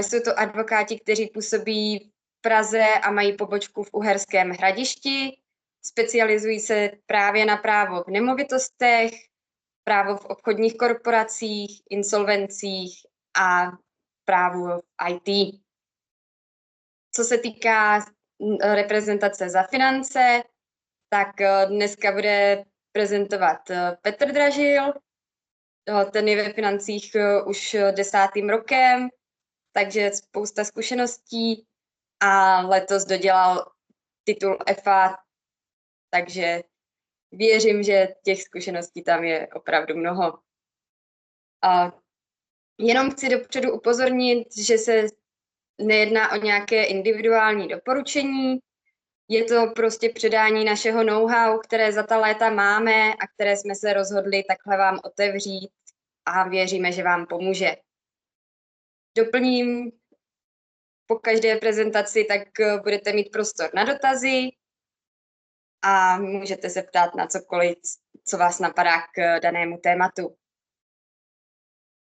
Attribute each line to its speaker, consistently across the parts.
Speaker 1: Jsou to advokáti, kteří působí v Praze a mají pobočku v Uherském Hradišti. Specializují se právě na právo v nemovitostech, právo v obchodních korporacích, insolvencích a právu v IT. Co se týká reprezentace za finance, tak dneska bude prezentovat Petr Dražil. Ten je ve financích už 10. rokem, takže spousta zkušeností a letos dodělal titul FA, takže věřím, že těch zkušeností tam je opravdu mnoho. Jenom chci dopředu upozornit, že se nejedná o nějaké individuální doporučení, je to prostě předání našeho know-how, které za ta léta máme a které jsme se rozhodli takhle vám otevřít a věříme, že vám pomůže. Doplním, po každé prezentaci tak budete mít prostor na dotazy a můžete se ptát na cokoliv, co vás napadá k danému tématu.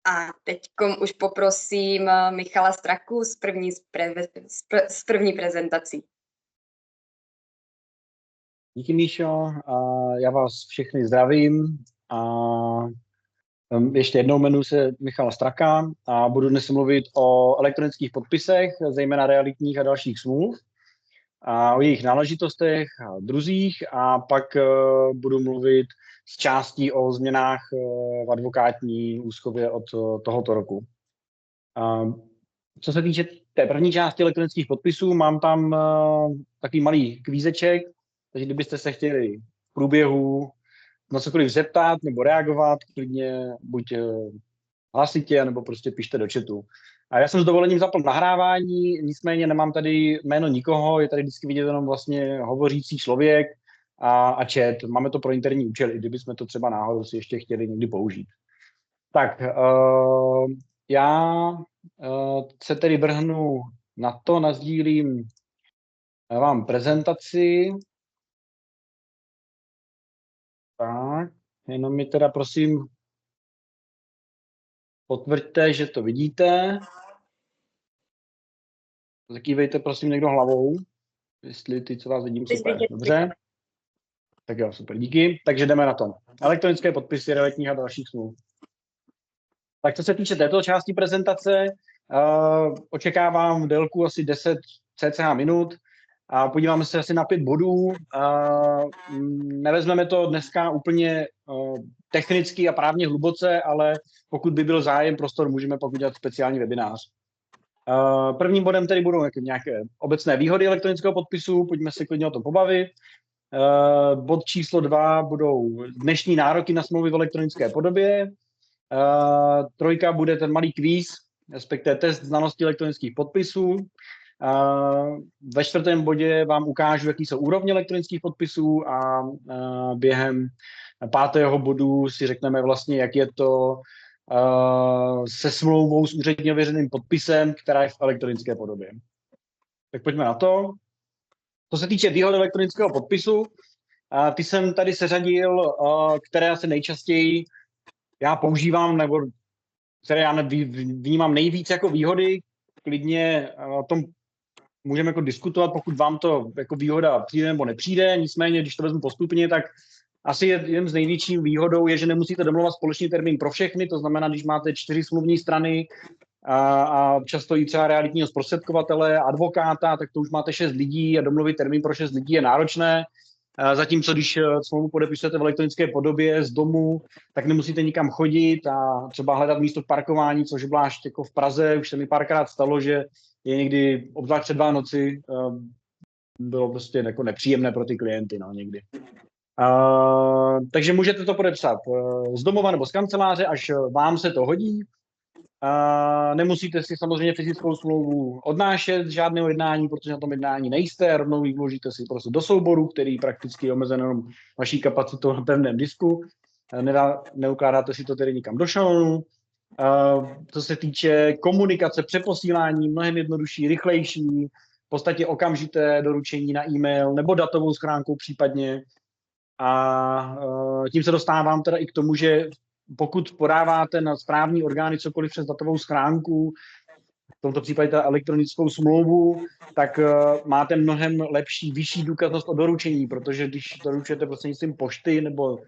Speaker 1: A teď už poprosím Michala Straku s první prezentací.
Speaker 2: Díky, Míšo. Já vás všechny zdravím. Ještě jednou jmenuji se Michal Straka a budu dnes mluvit o elektronických podpisech, zejména realitních a dalších smluv, a o jejich náležitostech a druzích, a pak budu mluvit z částí o změnách v advokátní úschově od tohoto roku. Co se týče té první části elektronických podpisů, mám tam takový malý kvízeček, takže kdybyste se chtěli v průběhu na cokoliv zeptat nebo reagovat, klidně buď hlasitě, nebo prostě pište do chatu. A já jsem s dovolením zapl nahrávání, nicméně nemám tady jméno nikoho, je tady vždycky vidět jenom vlastně hovořící člověk a chat. Máme to pro interní účel, i kdybychom to třeba náhodou si ještě chtěli někdy použít. Tak, já se tedy vrhnu na to, nasdílím vám prezentaci. Tak, jenom mi teda prosím potvrďte, že to vidíte. Zakývejte prosím někdo hlavou, jestli ty, co vás vidím, super. Dobře. Tak jo, super, díky. Takže jdeme na to. Elektronické podpisy realitních a dalších smluv. Tak co se týče této části prezentace, očekávám délku asi 10 cca minut a podíváme se asi na 5 bodů. Nevezmeme to dneska úplně technicky a právně hluboce, ale pokud by byl zájem, prostor, můžeme pak udělat speciální webinář. Prvním bodem tedy budou nějaké obecné výhody elektronického podpisu, pojďme se klidně o tom pobavit. Bod číslo 2 budou dnešní nároky na smlouvy v elektronické podobě. 3 bude ten malý kvíz, respektive test znalosti elektronických podpisů. Ve 4. bodě vám ukážu, jaký jsou úrovně elektronických podpisů a během 5. bodu si řekneme vlastně, jak je to se smlouvou s úředně ověřeným podpisem, která je v elektronické podobě. Tak pojďme na to. Co se týče výhod elektronického podpisu, ty jsem tady seřadil, které asi nejčastěji já používám, nebo které já vnímám nejvíc jako výhody. Klidně o tom můžeme jako diskutovat, pokud vám to jako výhoda přijde nebo nepřijde. Nicméně, když to vezmu postupně, tak asi jedním z největších výhodou je, že nemusíte domlouvat společný termín pro všechny. To znamená, když máte 4 smluvní strany a často i třeba realitního zprostředkovatele, advokáta, tak to už máte 6 lidí a domluvit termín pro 6 lidí je náročné. Zatímco když smlouvu podepisujete v elektronické podobě z domu, tak nemusíte nikam chodit a třeba hledat místo k parkování, což zvlášť jako v Praze už se mi párkrát stalo, že je někdy, obzvlášť před Vánoci, bylo prostě jako nepříjemné pro ty klienty, no, někdy. Takže můžete to podepsat z domova nebo z kanceláře, až vám se to hodí. Nemusíte si samozřejmě fyzickou smlouvu odnášet z žádného jednání, protože na tom jednání nejste, rovnou ji vložíte si prostě do souboru, který prakticky je omezen jenom vaší kapacitou na pevném disku. Neukládáte si to tedy nikam do šalonu. Co se týče komunikace, přeposílání, mnohem jednodušší, rychlejší, v podstatě okamžité doručení na e-mail nebo datovou schránkou případně. A tím se dostávám teda i k tomu, že pokud podáváte na správní orgány cokoliv přes datovou schránku, v tomto případě ta elektronickou smlouvu, tak máte mnohem lepší, vyšší důkaznost o doručení, protože když doručujete prostřednictvím pošty nebo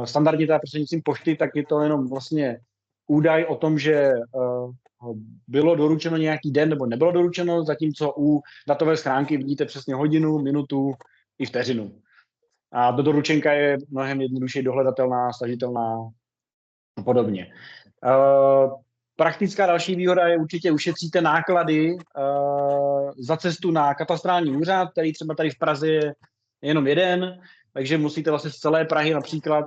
Speaker 2: standardně teda prostřednictvím pošty, tak je to jenom vlastně údaj o tom, že bylo doručeno nějaký den nebo nebylo doručeno, zatímco u datové schránky vidíte přesně hodinu, minutu i vteřinu. A do doručenka je mnohem jednodušeji dohledatelná, stažitelná a podobně. Praktická další výhoda je určitě ušetříte náklady za cestu na katastrální úřad, který třeba tady v Praze je jenom jeden, takže musíte vlastně z celé Prahy například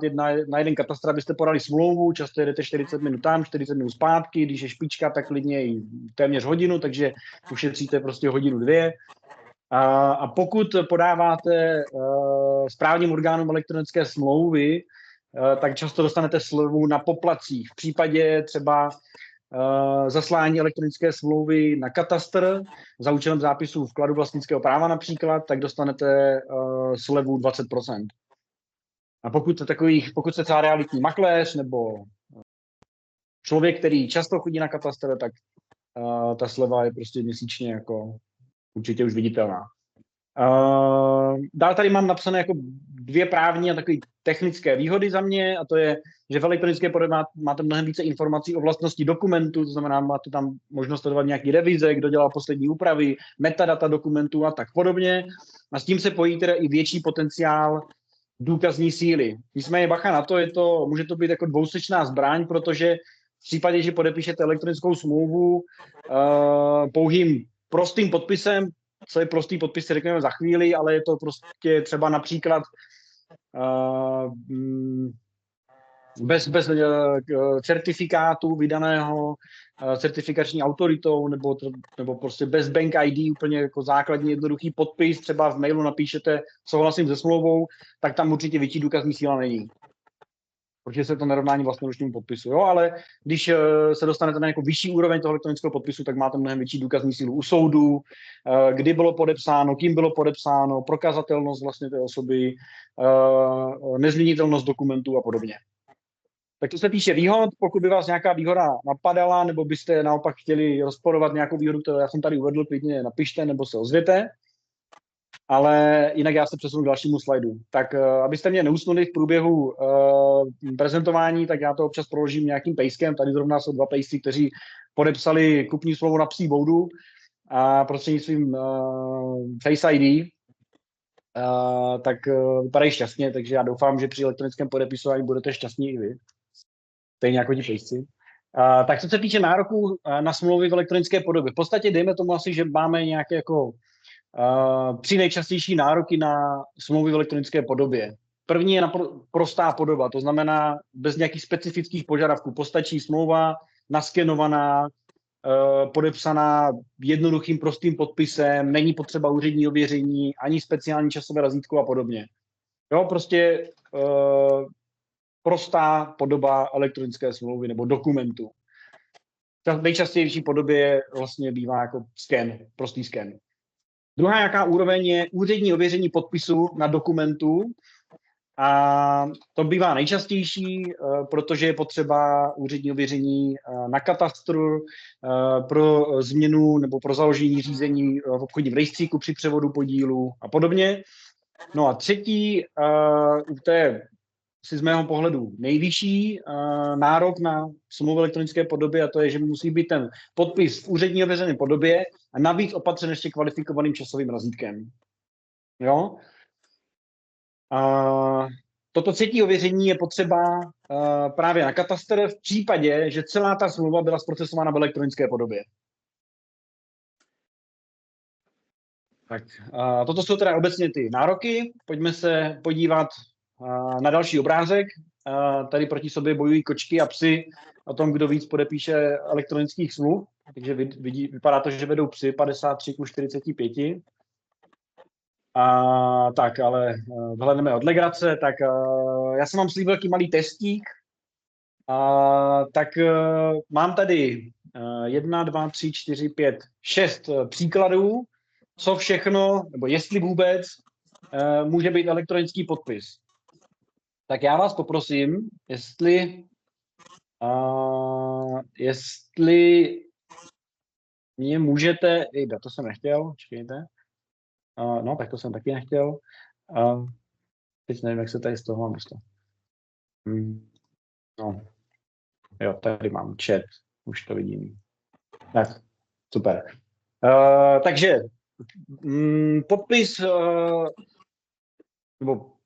Speaker 2: na jeden katastr, abyste podali smlouvu, často jedete 40 minut tam, 40 minut zpátky, když je špička, tak klidně i téměř hodinu, takže ušetříte prostě hodinu, dvě. A pokud podáváte správním orgánům elektronické smlouvy, tak často dostanete slevu na poplatcích. V případě třeba zaslání elektronické smlouvy na katastr za účelem zápisu vkladu vlastnického práva například, tak dostanete slevu 20%. A pokud jste třeba realitní makléř nebo člověk, který často chodí na katastr, tak ta sleva je prostě měsíčně jako určitě už viditelná. Dál tady mám napsané jako dvě právní a takové technické výhody za mě, a to je, že v elektronické podobě máte mnohem více informací o vlastnosti dokumentu, to znamená, máte tam možnost sledovat nějaký revize, kdo dělal poslední úpravy, metadata dokumentů a tak podobně. A s tím se pojí teda i větší potenciál důkazní síly. Nicméně bacha na to, může to být jako dvousečná zbraň, protože v případě, že podepíšete elektronickou smlouvu pouhým prostým podpisem, co je prostý podpis, si řekneme za chvíli, ale je to prostě třeba například bez certifikátu vydaného certifikační autoritou nebo prostě bez Bank ID, úplně jako základní jednoduchý podpis, třeba v mailu napíšete souhlasím se smlouvou, tak tam určitě větší důkazní síla není. Protože se to nerovnání vlastnoručnímu podpisu. Jo, ale když se dostanete na nějakou vyšší úroveň toho elektronického podpisu, tak máte mnohem větší důkazní sílu u soudu, kdy bylo podepsáno, kým bylo podepsáno, prokazatelnost vlastně té osoby, nezměnitelnost dokumentů a podobně. Tak to se týče výhod, pokud by vás nějaká výhoda napadala, nebo byste naopak chtěli rozporovat nějakou výhodu, kterou já jsem tady uvedl, klidně napište nebo se ozvěte. Ale jinak já se přesunu k dalšímu slajdu. Tak abyste mě neusnuli v průběhu prezentování, tak já to občas proložím nějakým pejskem. Tady zrovna jsou dva pejsci, kteří podepsali kupní smlouvu na psí boudu a prostřednictvím Face ID, tak vypadají šťastně, takže já doufám, že při elektronickém podepisování budete šťastní i vy. Stejně jako ti pejsci. Tak co se týče nároků na smlouvy v elektronické podobě. V podstatě dejme tomu asi, že máme nějaké jako tři nejčastější nároky na smlouvy v elektronické podobě. První je prostá podoba, to znamená bez nějakých specifických požadavků. Postačí smlouva naskenovaná, podepsaná jednoduchým prostým podpisem, není potřeba úřední ověření, ani speciální časové razítko a podobně. Jo, prostě prostá podoba elektronické smlouvy nebo dokumentu. V nejčastější podobě vlastně bývá jako sken, prostý sken. Druhá jaká úroveň je úřední ověření podpisu na dokumentu. A to bývá nejčastější, protože je potřeba úřední ověření na katastru pro změnu nebo pro založení řízení v obchodním rejstříku při převodu podílu a podobně. No a třetí, to je si z mého pohledu nejvyšší nárok na smlouvu elektronické podobě, a to je, že musí být ten podpis v úřední ověřené podobě a navíc opatřen ještě kvalifikovaným časovým razítkem. Jo? Toto třetí ověření je potřeba právě na katastr v případě, že celá ta smlouva byla zprocesována v elektronické podobě. Tak, toto jsou teda obecně ty nároky. Pojďme se podívat na další obrázek. Tady proti sobě bojují kočky a psy o tom, kdo víc podepíše elektronických smluv. Takže vypadá to, že vedou psy 53:45. Tak, ale vhledneme od legrace. Tak já jsem vám slíbil velký malý testík. Tak mám tady 1, 2, 3, 4, 5, 6 příkladů, co všechno, nebo jestli vůbec, může být elektronický podpis. Tak já vás poprosím, jestli mě můžete, to jsem nechtěl, čekejte. No, tak to jsem taky nechtěl. Teď nevím, jak se tady z toho mám dostat. No. Jo, tady mám chat, už to vidím. Tak, super. Takže podpis, nebo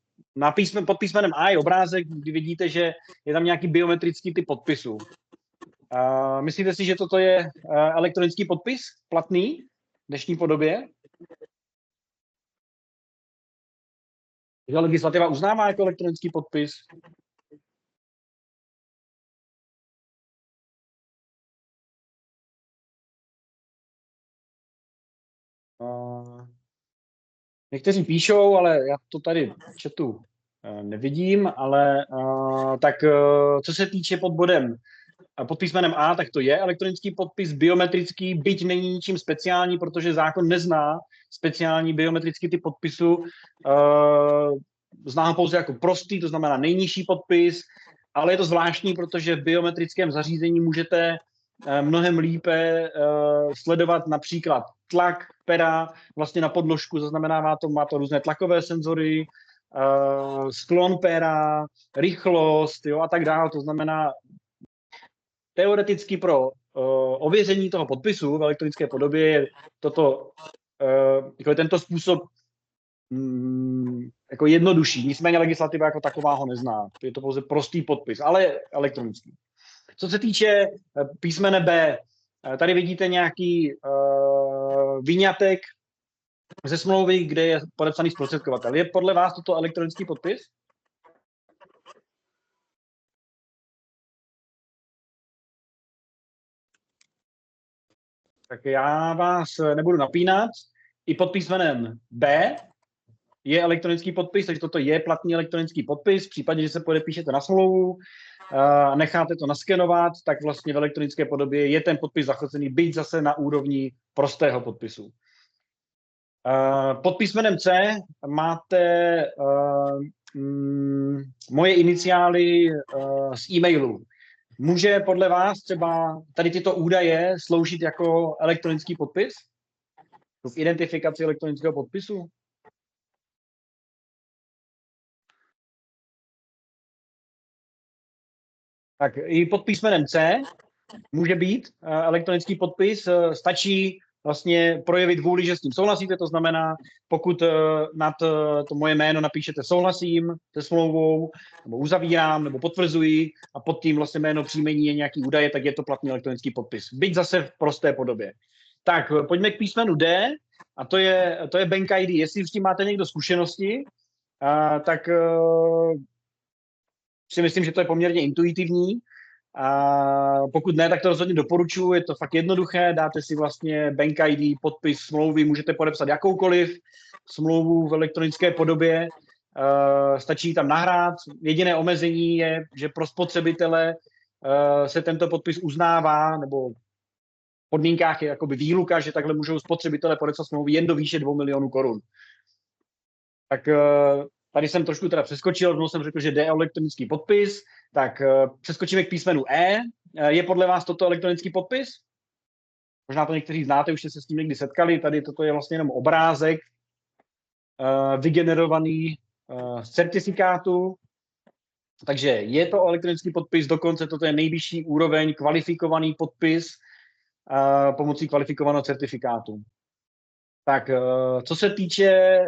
Speaker 2: pod písmenem A je obrázek, kdy vidíte, že je tam nějaký biometrický typ podpisu. Myslíte si, že toto je elektronický podpis platný v dnešní podobě? Že legislativa uznává jako elektronický podpis? Někteří píšou, ale já to tady v chatu nevidím, ale tak co se týče pod písmenem A, tak to je elektronický podpis biometrický, byť není ničím speciální, protože zákon nezná speciální biometrický typ podpisu, zná ho pouze jako prostý, to znamená nejnižší podpis, ale je to zvláštní, protože v biometrickém zařízení můžete mnohem lépe sledovat například tlak pera vlastně na podložku, má to různé tlakové senzory, sklon pera, rychlost, jo, a tak dále. To znamená, teoreticky pro ověření toho podpisu v elektronické podobě je tento způsob jako jednodušší. Nicméně legislativa jako taková ho nezná. Je to pouze prostý podpis, ale elektronický. Co se týče písmene B, tady vidíte nějaký vyňatek ze smlouvy, kde je podepsaný zprostředkovatel. Je podle vás toto elektronický podpis? Tak já vás nebudu napínat. I pod písmenem B je elektronický podpis, takže toto je platný elektronický podpis. V případě, že se podepíšete na smlouvu, necháte to naskenovat, tak vlastně v elektronické podobě je ten podpis zachocený, byť zase na úrovni prostého podpisu. Pod písmenem C máte moje iniciály z e-mailu. Může podle vás třeba tady tyto údaje sloužit jako elektronický podpis? V identifikaci elektronického podpisu? Tak i pod písmenem C může být elektronický podpis. Stačí vlastně projevit vůli, že s tím souhlasíte, to znamená, pokud nad to moje jméno napíšete souhlasím se smlouvou, nebo uzavírám, nebo potvrzuji a pod tím vlastně jméno příjmení je nějaký údaje, tak je to platný elektronický podpis. Byť zase v prosté podobě. Tak pojďme k písmenu D a to je Bank ID. Jestli s tím máte někdo zkušenosti, tak si myslím, že to je poměrně intuitivní. A pokud ne, tak to rozhodně doporučuji, je to fakt jednoduché, dáte si vlastně Bank ID, podpis smlouvy, můžete podepsat jakoukoliv smlouvu v elektronické podobě, stačí tam nahrát. Jediné omezení je, že pro spotřebitele se tento podpis uznává, nebo v podmínkách je jakoby výluka, že takhle můžou spotřebitele podepsat smlouvy jen do výše 2 milionů korun. Tak tady jsem trošku teda přeskočil, rovnou jsem řekl, že jde o elektronický podpis, tak přeskočíme k písmenu E. Je podle vás toto elektronický podpis? Možná to někteří znáte, už jste se s tím někdy setkali, tady toto je vlastně jenom obrázek vygenerovaný z certifikátu, takže je to elektronický podpis, dokonce toto je nejvyšší úroveň kvalifikovaný podpis pomocí kvalifikovaného certifikátu. Tak co se týče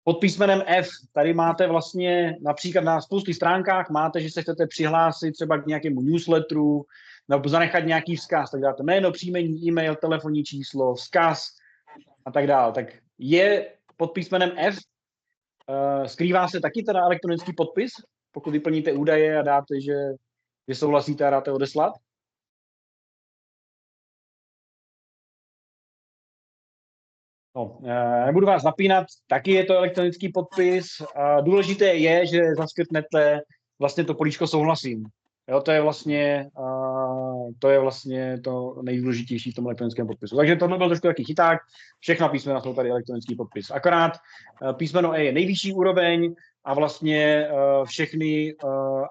Speaker 2: pod písmenem F, tady máte vlastně například na spoustě stránkách máte, že se chcete přihlásit třeba k nějakému newsletteru nebo zanechat nějaký vzkaz, tak dáte jméno, příjmení, e-mail, telefonní číslo, vzkaz a tak dále. Tak je pod písmenem F, skrývá se taky teda elektronický podpis, pokud vyplníte údaje a dáte, že souhlasíte a dáte odeslat. No, nebudu vás napínat, taky je to elektronický podpis. Důležité je, že zaskvrtnete vlastně to políčko souhlasím. Jo, to je vlastně to nejdůležitější v tom elektronickém podpisu. Takže tohle byl trošku takový chyták. Všechna písmena jsou tady elektronický podpis. Akorát písmeno E je nejvyšší úroveň a vlastně všechny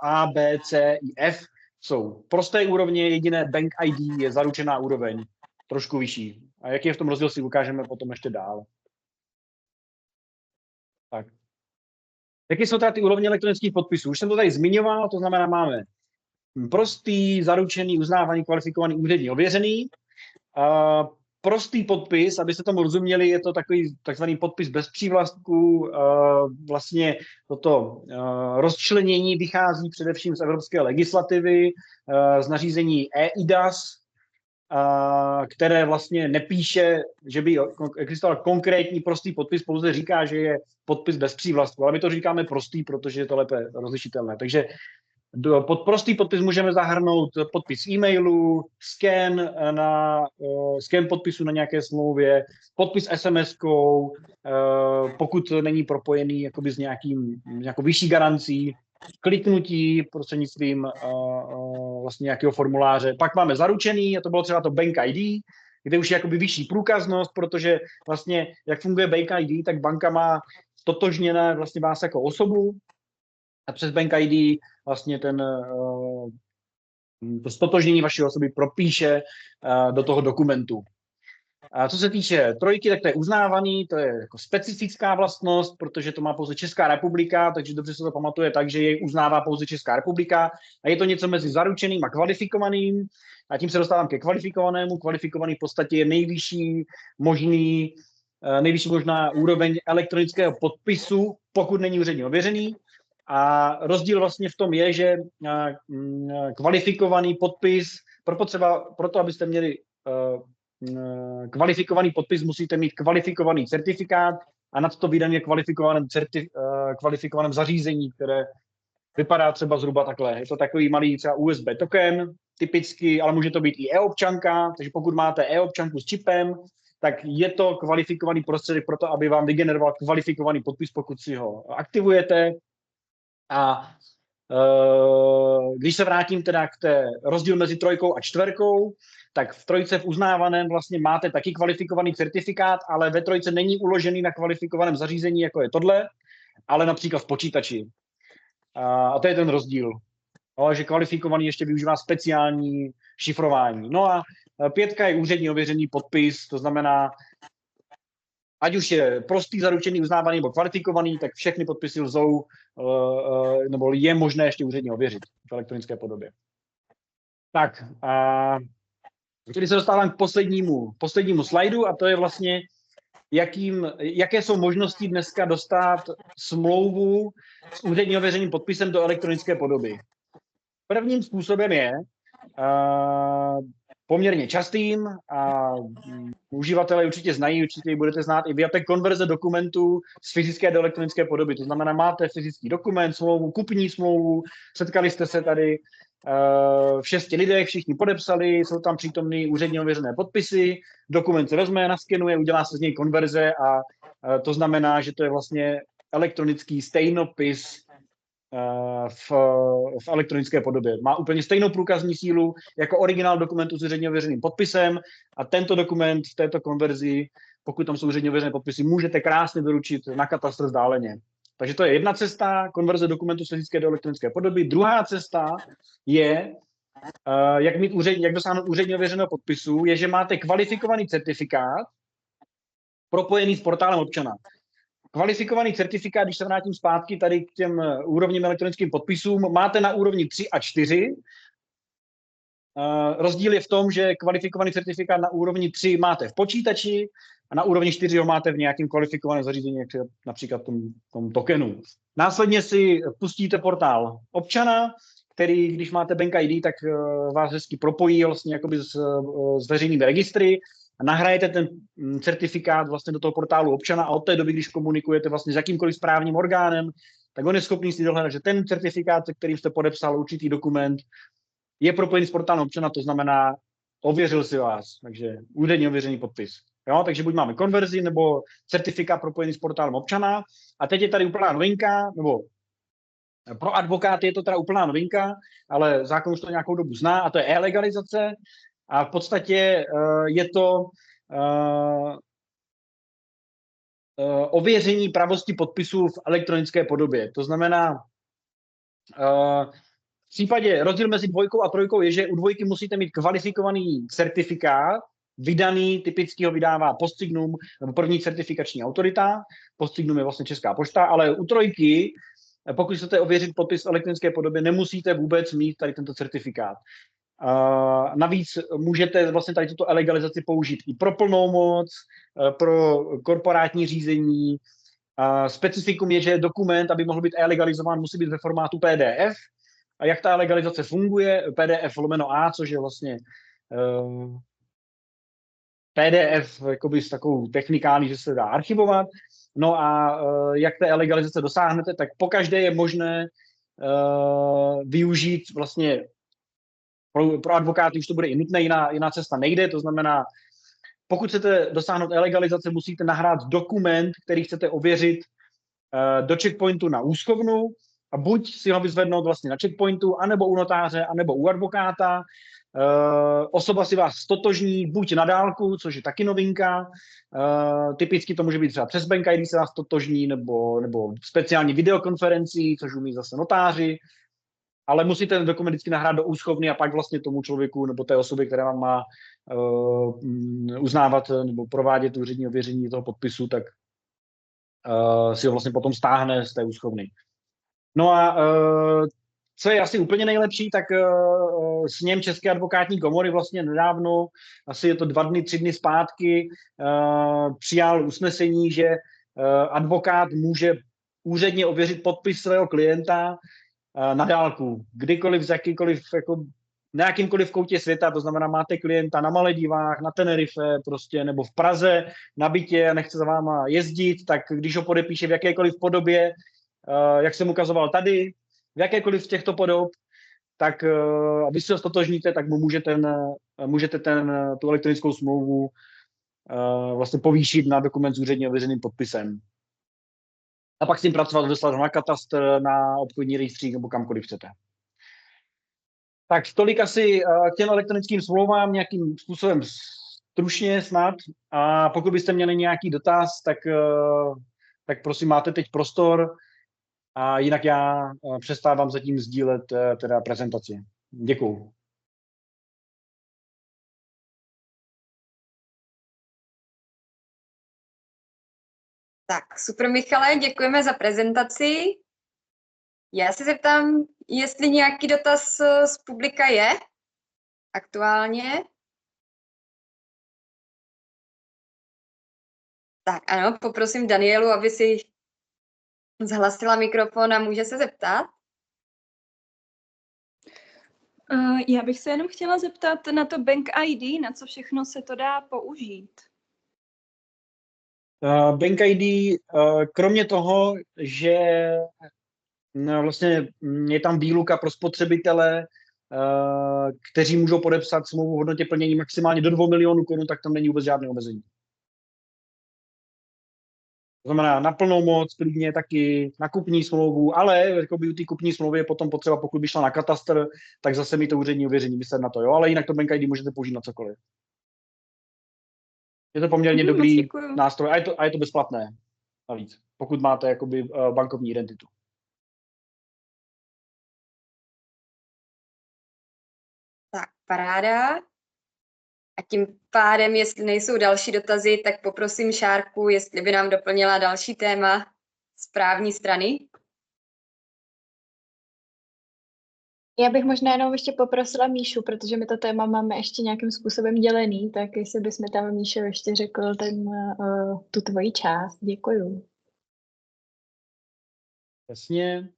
Speaker 2: A, B, C i F jsou prosté úrovně, jediné Bank ID je zaručená úroveň, trošku vyšší. A jaký je v tom rozdíl, si ukážeme potom ještě dál. Tak. Jaké jsou teda ty úrovně elektronických podpisů? Už jsem to tady zmiňoval, to znamená, máme prostý, zaručený, uznávaný, kvalifikovaný, úředně ověřený. Prostý podpis, abyste tomu rozuměli, je to takový takzvaný podpis bez přívlastků. Vlastně toto rozčlenění vychází především z evropské legislativy, z nařízení eIDAS, které vlastně nepíše, že by existoval konkrétní prostý podpis, pouze říká, že je podpis bez přívlastku, ale my to říkáme prostý, protože je to lépe rozlišitelné. Takže pod prostý podpis můžeme zahrnout podpis e-mailu, scan podpisu na nějaké smlouvě, podpis SMS-kou, pokud není propojený jakoby s nějakou vyšší garancí, kliknutí prostřednictvím vlastně nějakého formuláře. Pak máme zaručený, a to bylo třeba to Bank ID, kde už je jakoby vyšší průkaznost, protože vlastně jak funguje Bank ID, tak banka má totožněné vlastně vás jako osobu, a přes Bank ID vlastně to stotožnění vaší osoby propíše do toho dokumentu. A co se týče trojky, tak to je uznávaný, to je jako specifická vlastnost, protože to má pouze Česká republika, takže dobře se to pamatuje tak, že jej uznává pouze Česká republika. A je to něco mezi zaručeným a kvalifikovaným. A tím se dostávám ke kvalifikovanému. Kvalifikovaný v podstatě je nejvyšší možná úroveň elektronického podpisu, pokud není úředně ověřený. A rozdíl vlastně v tom je, že kvalifikovaný podpis, proto abyste měli kvalifikovaný podpis, musíte mít kvalifikovaný certifikát a nad to vydaný kvalifikovaném zařízení, které vypadá třeba zhruba takhle. Je to takový malý třeba USB token, typicky, ale může to být i e-občanka, takže pokud máte e-občanku s čipem, tak je to kvalifikovaný prostředek pro to, aby vám vygeneroval kvalifikovaný podpis, pokud si ho aktivujete. A když se vrátím teda k té rozdíl mezi trojkou a čtverkou, tak v trojce v uznávaném vlastně máte taky kvalifikovaný certifikát, ale ve trojce není uložený na kvalifikovaném zařízení, jako je tohle, ale například v počítači. A to je ten rozdíl. Ale že kvalifikovaný ještě využívá speciální šifrování. No a pětka je úředně ověřený podpis, to znamená, ať už je prostý, zaručený, uznávaný nebo kvalifikovaný, tak všechny podpisy lzou, nebo je možné ještě úředně ověřit v elektronické podobě. Tak, když se dostávám k poslednímu slajdu, a to je vlastně, jaké jsou možnosti dneska dostat smlouvu s úředně ověřeným podpisem do elektronické podoby. Prvním způsobem je poměrně častým a uživatelé určitě znají, určitě ji budete znát, i vy, konverze dokumentů z fyzické do elektronické podoby. To znamená, máte fyzický dokument, smlouvu, kupní smlouvu, setkali jste se tady v 6 lidech, všichni podepsali, jsou tam přítomný úředně ověřené podpisy, dokument se vezme, naskenuje, udělá se z něj konverze a to znamená, že to je vlastně elektronický stejnopis v elektronické podobě. Má úplně stejnou průkazní sílu jako originál dokumentu s úředně ověřeným podpisem a tento dokument v této konverzi, pokud tam jsou úředně ověřené podpisy, můžete krásně doručit na katastr vzdáleně. Takže to je jedna cesta, konverze dokumentu z fyzické do elektronické podoby. Druhá cesta je, jak dosáhnout úředně ověřeného podpisu, je, že máte kvalifikovaný certifikát propojený s portálem občana. Kvalifikovaný certifikát, když se vrátím zpátky tady k těm úrovním elektronickým podpisům, máte na úrovni 3 a 4. Rozdíl je v tom, že kvalifikovaný certifikát na úrovni 3 máte v počítači a na úrovni 4 ho máte v nějakém kvalifikovaném zařízení, například tom tokenu. Následně si pustíte portál občana, který, když máte Bank ID, tak vás hezky propojí vlastně jakoby s veřejnými registry a nahrajete ten certifikát vlastně do toho portálu občana a od té doby, když komunikujete vlastně s jakýmkoliv správním orgánem, tak on je schopný si dohledat, že ten certifikát, se kterým jste podepsal určitý dokument, je propojený s portálem občana, to znamená, ověřil si vás, takže úředně ověřený podpis. Jo, takže buď máme konverzi nebo certifikát propojený s portálem občana. A teď je tady úplná novinka, nebo pro advokáty je to teda úplná novinka, ale zákon už to nějakou dobu zná, a to je e-legalizace. A v podstatě je to ověření pravosti podpisů v elektronické podobě. To znamená, případě rozdíl mezi 2 a 3 je, že u 2 musíte mít kvalifikovaný certifikát, vydaný, typicky ho vydává Postsignum, nebo první certifikační autorita. Postsignum je vlastně Česká pošta, ale u 3, pokud chcete ověřit podpis v elektronické podobě, nemusíte vůbec mít tady tento certifikát. Navíc můžete vlastně tady tuto e-legalizaci použít i pro plnou moc, pro korporátní řízení. Specifikum je, že dokument, aby mohl být e-legalizován, musí být ve formátu PDF. A jak ta legalizace funguje? PDF/A, což je vlastně PDF jakoby s takovou technikální, že se dá archivovat. No a jak té legalizace dosáhnete, tak pokaždé je možné využít vlastně pro advokáty už to bude i nutné, jiná cesta nejde, to znamená, pokud chcete dosáhnout legalizace, musíte nahrát dokument, který chcete ověřit do checkpointu na úschovnu a buď si ho vyzvednout vlastně na checkpointu, anebo u notáře, anebo u advokáta. Osoba si vás stotožní buď na dálku, což je taky novinka, typicky to může být třeba přes Bank ID se vás stotožní, nebo speciální videokonferencí, což umí zase notáři, ale musíte ten dokument vždycky nahrát do úschovny a pak vlastně tomu člověku nebo té osobě, která vám má uznávat nebo provádět úřední ověření toho podpisu, tak si ho vlastně potom stáhne z té úschovny. No a co je asi úplně nejlepší, tak sněm České advokátní komory vlastně nedávno, asi je to 3 dny zpátky, přijal usnesení, že advokát může úředně ověřit podpis svého klienta na dálku, kdykoliv, z jakýkoliv, jako na jakýmkoliv koutě světa, to znamená, máte klienta na Maledivách, na Tenerife prostě, nebo v Praze, na bytě a nechce za váma jezdit, tak když ho podepíše v jakékoliv podobě, jak jsem ukazoval tady, v jakékoliv z těchto podob, tak aby si ho stotožníte, tak mu můžete tu elektronickou smlouvu vlastně povýšit na dokument s úředně ověřeným podpisem. A pak s tím pracovat, dostat ho na katastr, na obchodní rejstřík nebo kamkoliv chcete. Tak tolik asi k těm elektronickým smlouvám nějakým způsobem stručně snad. A pokud byste měli nějaký dotaz, tak prosím, máte teď prostor. A jinak já přestávám zatím sdílet teda prezentaci. Děkuju.
Speaker 1: Tak, super, Michale, děkujeme za prezentaci. Já se zeptám, jestli nějaký dotaz z publika je aktuálně. Tak ano, poprosím Danielu, aby si zhlasila mikrofon a může se zeptat.
Speaker 3: Já bych se jenom chtěla zeptat na to Bank ID, na co všechno se to dá použít.
Speaker 2: Bank ID, kromě toho, že vlastně je tam výluka pro spotřebitele, kteří můžou podepsat smlouvu v hodnotě plnění maximálně do 2 milionů korun, tak tam není vůbec žádné omezení. To znamená na plnou moc, klidně taky na kupní smlouvu, ale jakoby u té kupní smlouvy je potom potřeba, pokud by šla na katastr, tak zase mít to úřední ověření, myslet na to, jo, ale jinak to Bank ID můžete použít na cokoliv. Je to poměrně dobrý nástroj a je to bezplatné navíc, pokud máte jakoby bankovní identitu.
Speaker 1: Tak, paráda. A tím pádem, jestli nejsou další dotazy, tak poprosím Šárku, jestli by nám doplnila další téma z právní strany.
Speaker 4: Já bych možná jenom ještě poprosila Míšu, protože my to téma máme ještě nějakým způsobem dělený, tak jestli bys mi tam, Míšo, ještě řekl tu tvoji část. Děkuju.
Speaker 2: Jasně.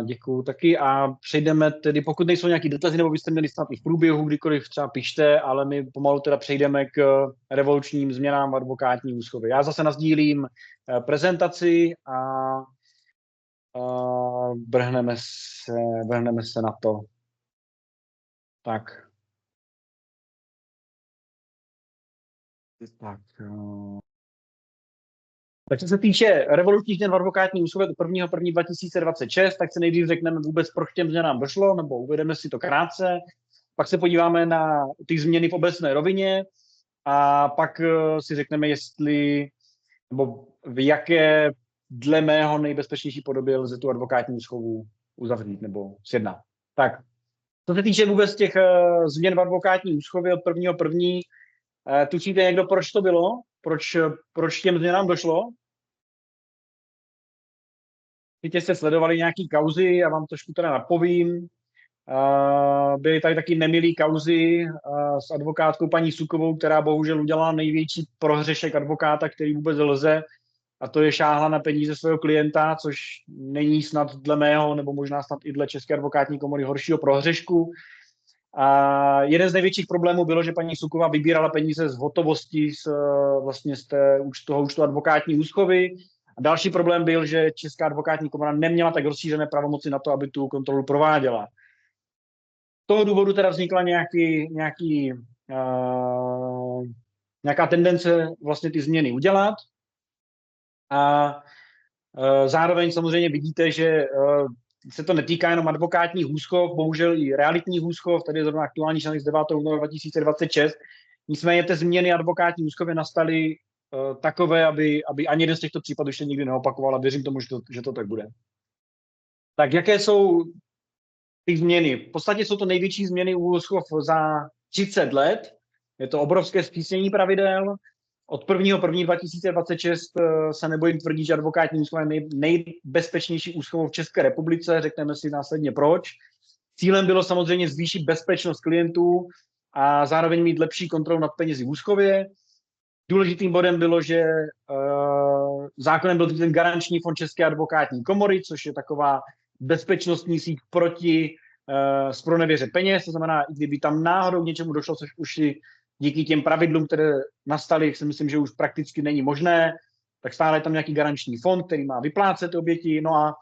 Speaker 2: Děkuju taky a přejdeme tedy, pokud nejsou nějaký dotazy, nebo byste měli snad i v průběhu, kdykoliv třeba pište, ale my pomalu teda přejdeme k revolučním změnám v advokátní úschově. Já zase nasdílím prezentaci a vrhneme se na to. Tak. Tak co se týče revolučních změn v advokátní úschově do 1.1.2026, tak se nejdřív řekneme vůbec, proč těm změnám došlo, nebo uvedeme si to krátce. Pak se podíváme na ty změny v obecné rovině a pak si řekneme, jestli, nebo v jaké dle mého nejbezpečnější podobě lze tu advokátní úschovu uzavřít nebo sjednat. Tak, co se týče vůbec těch změn v advokátní úschově od 1.1., tušíte někdo, proč to bylo? Proč těm změnám došlo? Určitě jste sledovali nějaký kauzy, já vám trošku teda napovím. Byly tady taky nemilý kauzy s advokátkou paní Sukovou, která bohužel udělala největší prohřešek advokáta, který vůbec lze, a to je šáhla na peníze svého klienta, což není snad dle mého, nebo možná snad i dle České advokátní komory horšího prohřešku. A jeden z největších problémů bylo, že paní Suková vybírala peníze z hotovosti vlastně z toho účtu advokátní úschovy. A další problém byl, že Česká advokátní komora neměla tak rozšířené pravomoci na to, aby tu kontrolu prováděla. Z toho důvodu teda vznikla nějaká tendence vlastně ty změny udělat. A zároveň samozřejmě vidíte, že se to netýká jenom advokátních úschov, bohužel i realitních úschov, tady je zrovna aktuální článek z 9. února 2026. Nicméně ty změny advokátní úschovy nastaly takové, aby ani jeden z těchto případů ještě nikdy neopakoval, a věřím tomu, že to tak bude. Tak jaké jsou ty změny? V podstatě jsou to největší změny u úschov za 30 let. Je to obrovské zpřísnění pravidel. Od 1.1.2026 se nebojím tvrdit, že advokátní úschova je nejbezpečnější úschovou v České republice. Řekneme si následně proč. Cílem bylo samozřejmě zvýšit bezpečnost klientů a zároveň mít lepší kontrolu nad penězi v úschově. Důležitým bodem bylo, že zákonem byl ten garanční fond České advokátní komory, což je taková bezpečnostní síť proti zpronevěře peněz. To znamená, i kdyby tam náhodou k něčemu došlo, což už díky těm pravidlům, které nastaly, si myslím, že už prakticky není možné, tak stále je tam nějaký garanční fond, který má vyplácet oběti. No a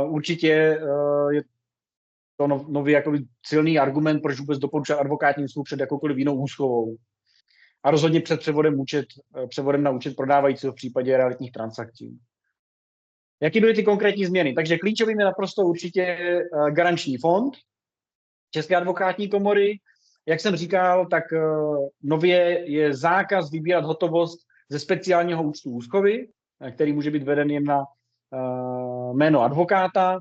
Speaker 2: určitě je to nový jakoby silný argument, proč vůbec doporučovat advokátní úschovu před jakoukoliv jinou úschovou. A rozhodně před převodem na účet prodávajícího v případě realitních transakcí. Jaké byly ty konkrétní změny? Takže klíčovým je naprosto určitě garanční fond České advokátní komory. Jak jsem říkal, tak nově je zákaz vybírat hotovost ze speciálního účtu úschovy, který může být veden jen na jméno advokáta,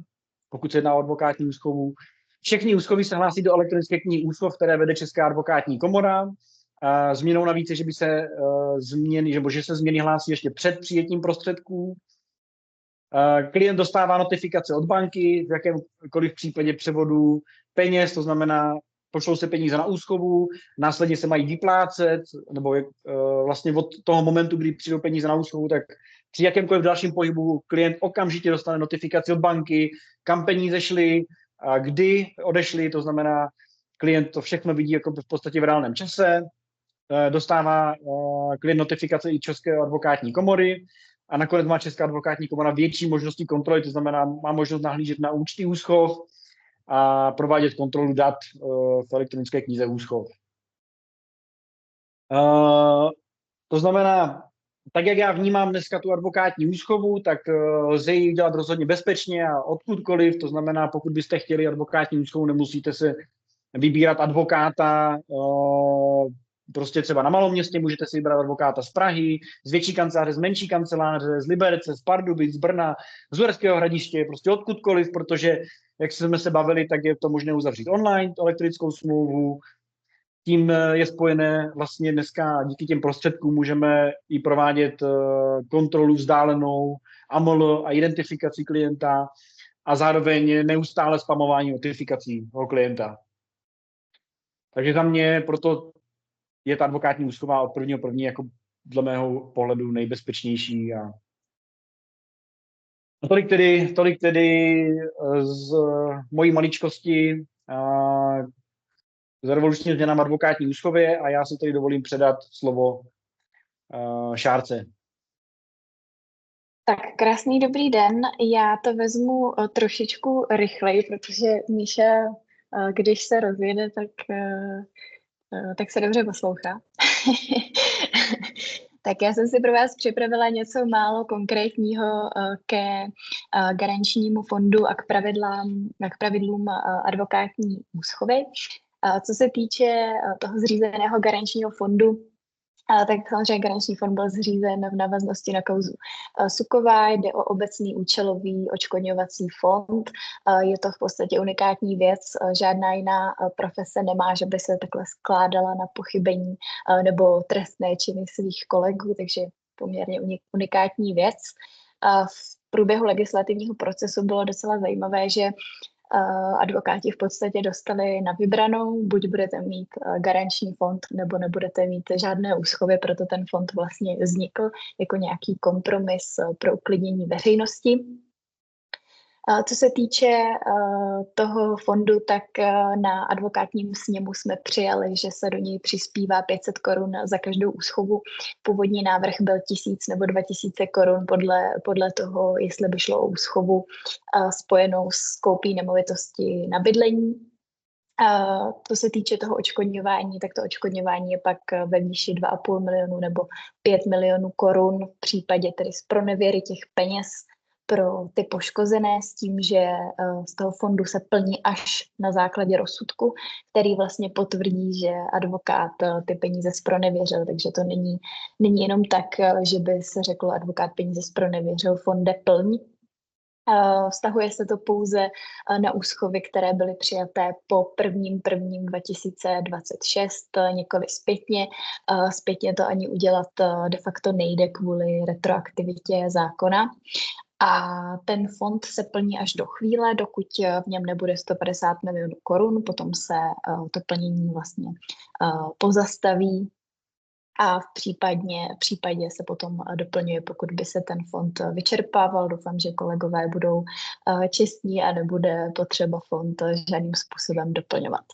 Speaker 2: pokud se jedná o advokátní úschovu. Všechny úschovy se hlásí do elektronické knihy úschov, které vede Česká advokátní komora. Změnou navíc je, že se změny hlásí ještě před přijetím prostředků. Klient dostává notifikace od banky v jakémkoliv případě převodu peněz, to znamená, pošlou se peníze na úschovu, následně se mají vyplácet, nebo vlastně od toho momentu, kdy přijdou peníze na úschovu, tak při jakémkoliv dalším pohybu klient okamžitě dostane notifikaci od banky, kam peníze šly, a kdy odešly, to znamená, klient to všechno vidí jako v podstatě v reálném čase, dostává klient notifikace i České advokátní komory a nakonec má Česká advokátní komora větší možnosti kontroly, to znamená, má možnost nahlížet na účty úschov a provádět kontrolu dat v elektronické knize úschov. To znamená, tak jak já vnímám dneska tu advokátní úschovu, tak lze ji dělat rozhodně bezpečně a odkudkoliv, to znamená, pokud byste chtěli advokátní úschovu, nemusíte se vybírat advokáta prostě třeba na malom městě, můžete si vybrat advokáta z Prahy, z větší kanceláře, z menší kanceláře, z Liberce, z Pardubic, z Brna, z Uherského Hradiště, prostě odkudkoliv, protože, jak jsme se bavili, tak je to možné uzavřít online, elektrickou smlouvu. Tím je spojené vlastně dneska díky těm prostředkům můžeme i provádět kontrolu vzdálenou, AML a identifikaci klienta a zároveň neustále spamování notifikací toho klienta. Takže za mě proto je ta advokátní úschova od 1.1. jako dle mého pohledu nejbezpečnější. A tolik tedy z mojí maličkosti z revolučním změnám advokátní úschově a já si tady dovolím předat slovo Šárce.
Speaker 4: Tak krásný dobrý den. Já to vezmu trošičku rychleji, protože Míša, když se rozjede, tak se dobře poslouchá. Tak já jsem si pro vás připravila něco málo konkrétního ke garančnímu fondu a k pravidlům advokátní úschovy. Co se týče toho zřízeného garančního fondu, Tak samozřejmě garanční fond byl zřízen v návaznosti na kauzu Suková. Jde o obecný účelový odškodňovací fond. Je to v podstatě unikátní věc. Žádná jiná profese nemá, že by se takhle skládala na pochybení nebo trestné činy svých kolegů, takže poměrně unikátní věc. V průběhu legislativního procesu bylo docela zajímavé, že advokáti v podstatě dostali na vybranou, buď budete mít garanční fond, nebo nebudete mít žádné úschovy, proto ten fond vlastně vznikl jako nějaký kompromis pro uklidnění veřejnosti. Co se týče toho fondu, tak na advokátním sněmu jsme přijali, že se do něj přispívá 500 korun za každou úschovu. Původní návrh byl 1000 nebo 2000 korun podle toho, jestli by šlo o úschovu spojenou s koupí nemovitosti na bydlení. Co se týče toho odškodňování, tak to odškodňování je pak ve výši 2,5 milionu nebo 5 milionů korun v případě tedy zpronevěry těch peněz pro ty poškozené s tím, že z toho fondu se plní až na základě rozsudku, který vlastně potvrdí, že advokát ty peníze zpronevěřil, takže to není jenom tak, že by se řeklo advokát peníze zpronevěřil, fond jde plň. Vztahuje se to pouze na úschovy, které byly přijaté po 1.1.2026, nikoli zpětně. Zpětně to ani udělat de facto nejde kvůli retroaktivitě zákona. A ten fond se plní až do chvíle, dokud v něm nebude 150 milionů korun, potom se to plnění vlastně pozastaví a v případě se potom doplňuje, pokud by se ten fond vyčerpával. Doufám, že kolegové budou čestní a nebude potřeba fond žádným způsobem doplňovat.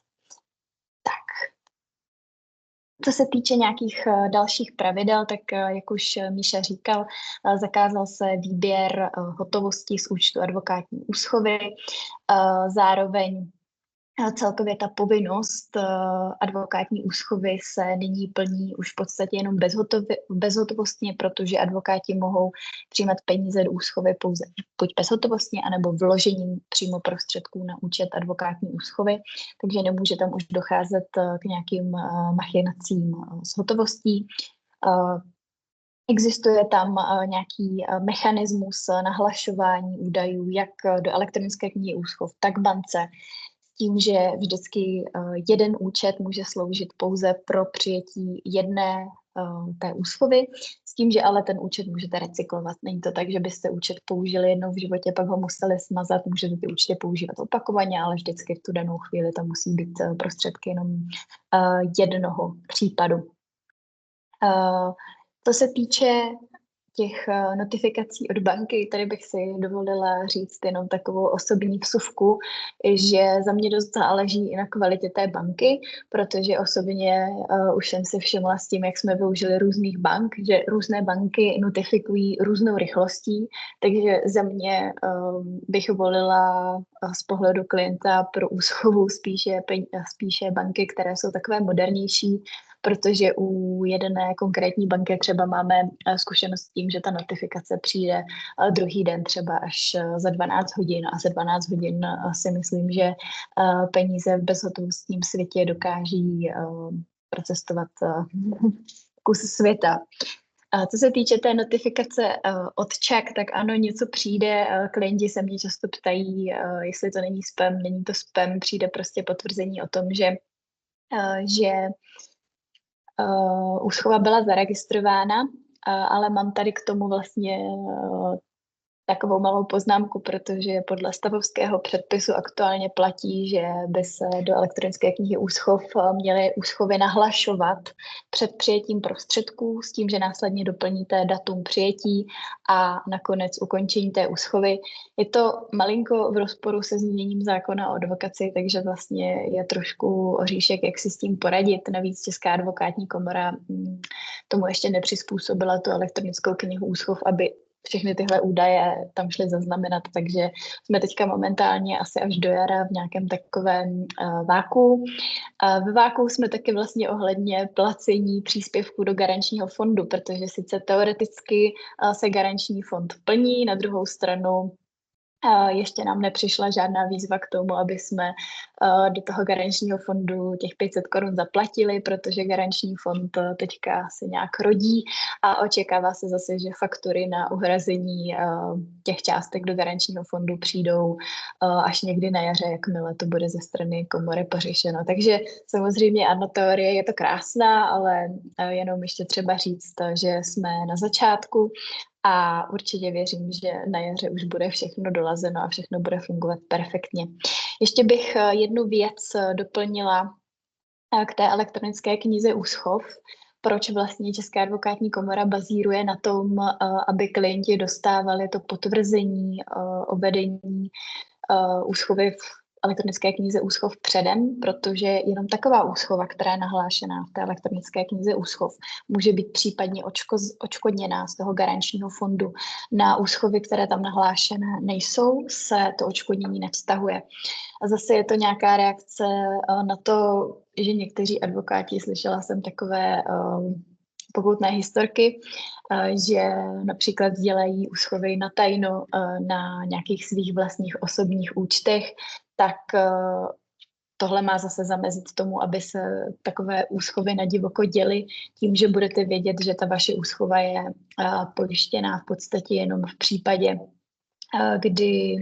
Speaker 4: Tak. Co se týče nějakých dalších pravidel, tak jak už Míša říkal, zakázal se výběr hotovosti z účtu advokátní úschovy. Zároveň celkově ta povinnost advokátní úschovy se nyní plní už v podstatě jenom bezhotovostně, protože advokáti mohou přijímat peníze do úschovy pouze buď bezhotovostně, anebo vložením přímo prostředků na účet advokátní úschovy, takže nemůže tam už docházet k nějakým machinacím s hotovostí. Existuje tam nějaký mechanismus nahlašování údajů jak do elektronické knihy úschov, tak bance, tím, že vždycky jeden účet může sloužit pouze pro přijetí jedné té úschovy, s tím, že ale ten účet můžete recyklovat. Není to tak, že byste účet použili jednou v životě, pak ho museli smazat, můžete ty účty používat opakovaně, ale vždycky v tu danou chvíli tam musí být prostředky jenom jednoho případu. Co se týče těch notifikací od banky, tady bych si dovolila říct jenom takovou osobní vsuvku, že za mě dost záleží i na kvalitě té banky, protože osobně už jsem si všimla s tím, jak jsme využili různých bank, že různé banky notifikují různou rychlostí, takže za mě bych volila z pohledu klienta pro úschovu spíše banky, které jsou takové modernější, protože u jedné konkrétní banky třeba máme zkušenost s tím, že ta notifikace přijde druhý den třeba až za 12 hodin a za 12 hodin si myslím, že peníze v bezhotovostním světě dokáží procestovat kus světa. Co se týče té notifikace od Czech, tak ano, něco přijde, klienti se mě často ptají, jestli to není spam, není to spam, přijde prostě potvrzení o tom, že úschova byla zaregistrována, ale mám tady k tomu vlastně takovou malou poznámku, protože podle stavovského předpisu aktuálně platí, že by se do elektronické knihy úschov měly úschovy nahlašovat před přijetím prostředků s tím, že následně doplníte datum přijetí a nakonec ukončení té úschovy. Je to malinko v rozporu se změněním zákona o advokaci, takže vlastně je trošku oříšek, jak si s tím poradit. Navíc Česká advokátní komora tomu ještě nepřizpůsobila tu elektronickou knihu úschov, aby všechny tyhle údaje tam šly zaznamenat, takže jsme teďka momentálně asi až do jara v nějakém takovém váku. Ve váku jsme taky vlastně ohledně placení příspěvků do garančního fondu, protože sice teoreticky se garanční fond plní, na druhou stranu Ještě nám nepřišla žádná výzva k tomu, aby jsme do toho garančního fondu těch 500 korun zaplatili, protože garanční fond teďka se nějak rodí a očekává se zase, že faktury na uhrazení těch částek do garančního fondu přijdou až někdy na jaře, jakmile to bude ze strany komory pořešeno. Takže samozřejmě ano, teorie je to krásná, ale jenom ještě třeba říct, že jsme na začátku. A určitě věřím, že na jaře už bude všechno dolazeno a všechno bude fungovat perfektně. Ještě bych jednu věc doplnila k té elektronické knize Úschov. Proč vlastně Česká advokátní komora bazíruje na tom, aby klienti dostávali to potvrzení o vedení úschovy v elektronické knize Úschov předem, protože jenom taková úschova, která je nahlášená v té elektronické knize Úschov, může být případně odškodněná z toho garančního fondu. Na úschovy, které tam nahlášené nejsou, se to odškodnění nevztahuje. A zase je to nějaká reakce na to, že někteří advokáti, slyšela jsem takové pokoutné historky, že například dělají úschovy na tajno na nějakých svých vlastních osobních účtech, tak tohle má zase zamezit tomu, aby se takové úschovy na divoko děly tím, že budete vědět, že ta vaše úschova je pojištěná v podstatě jenom v případě, kdy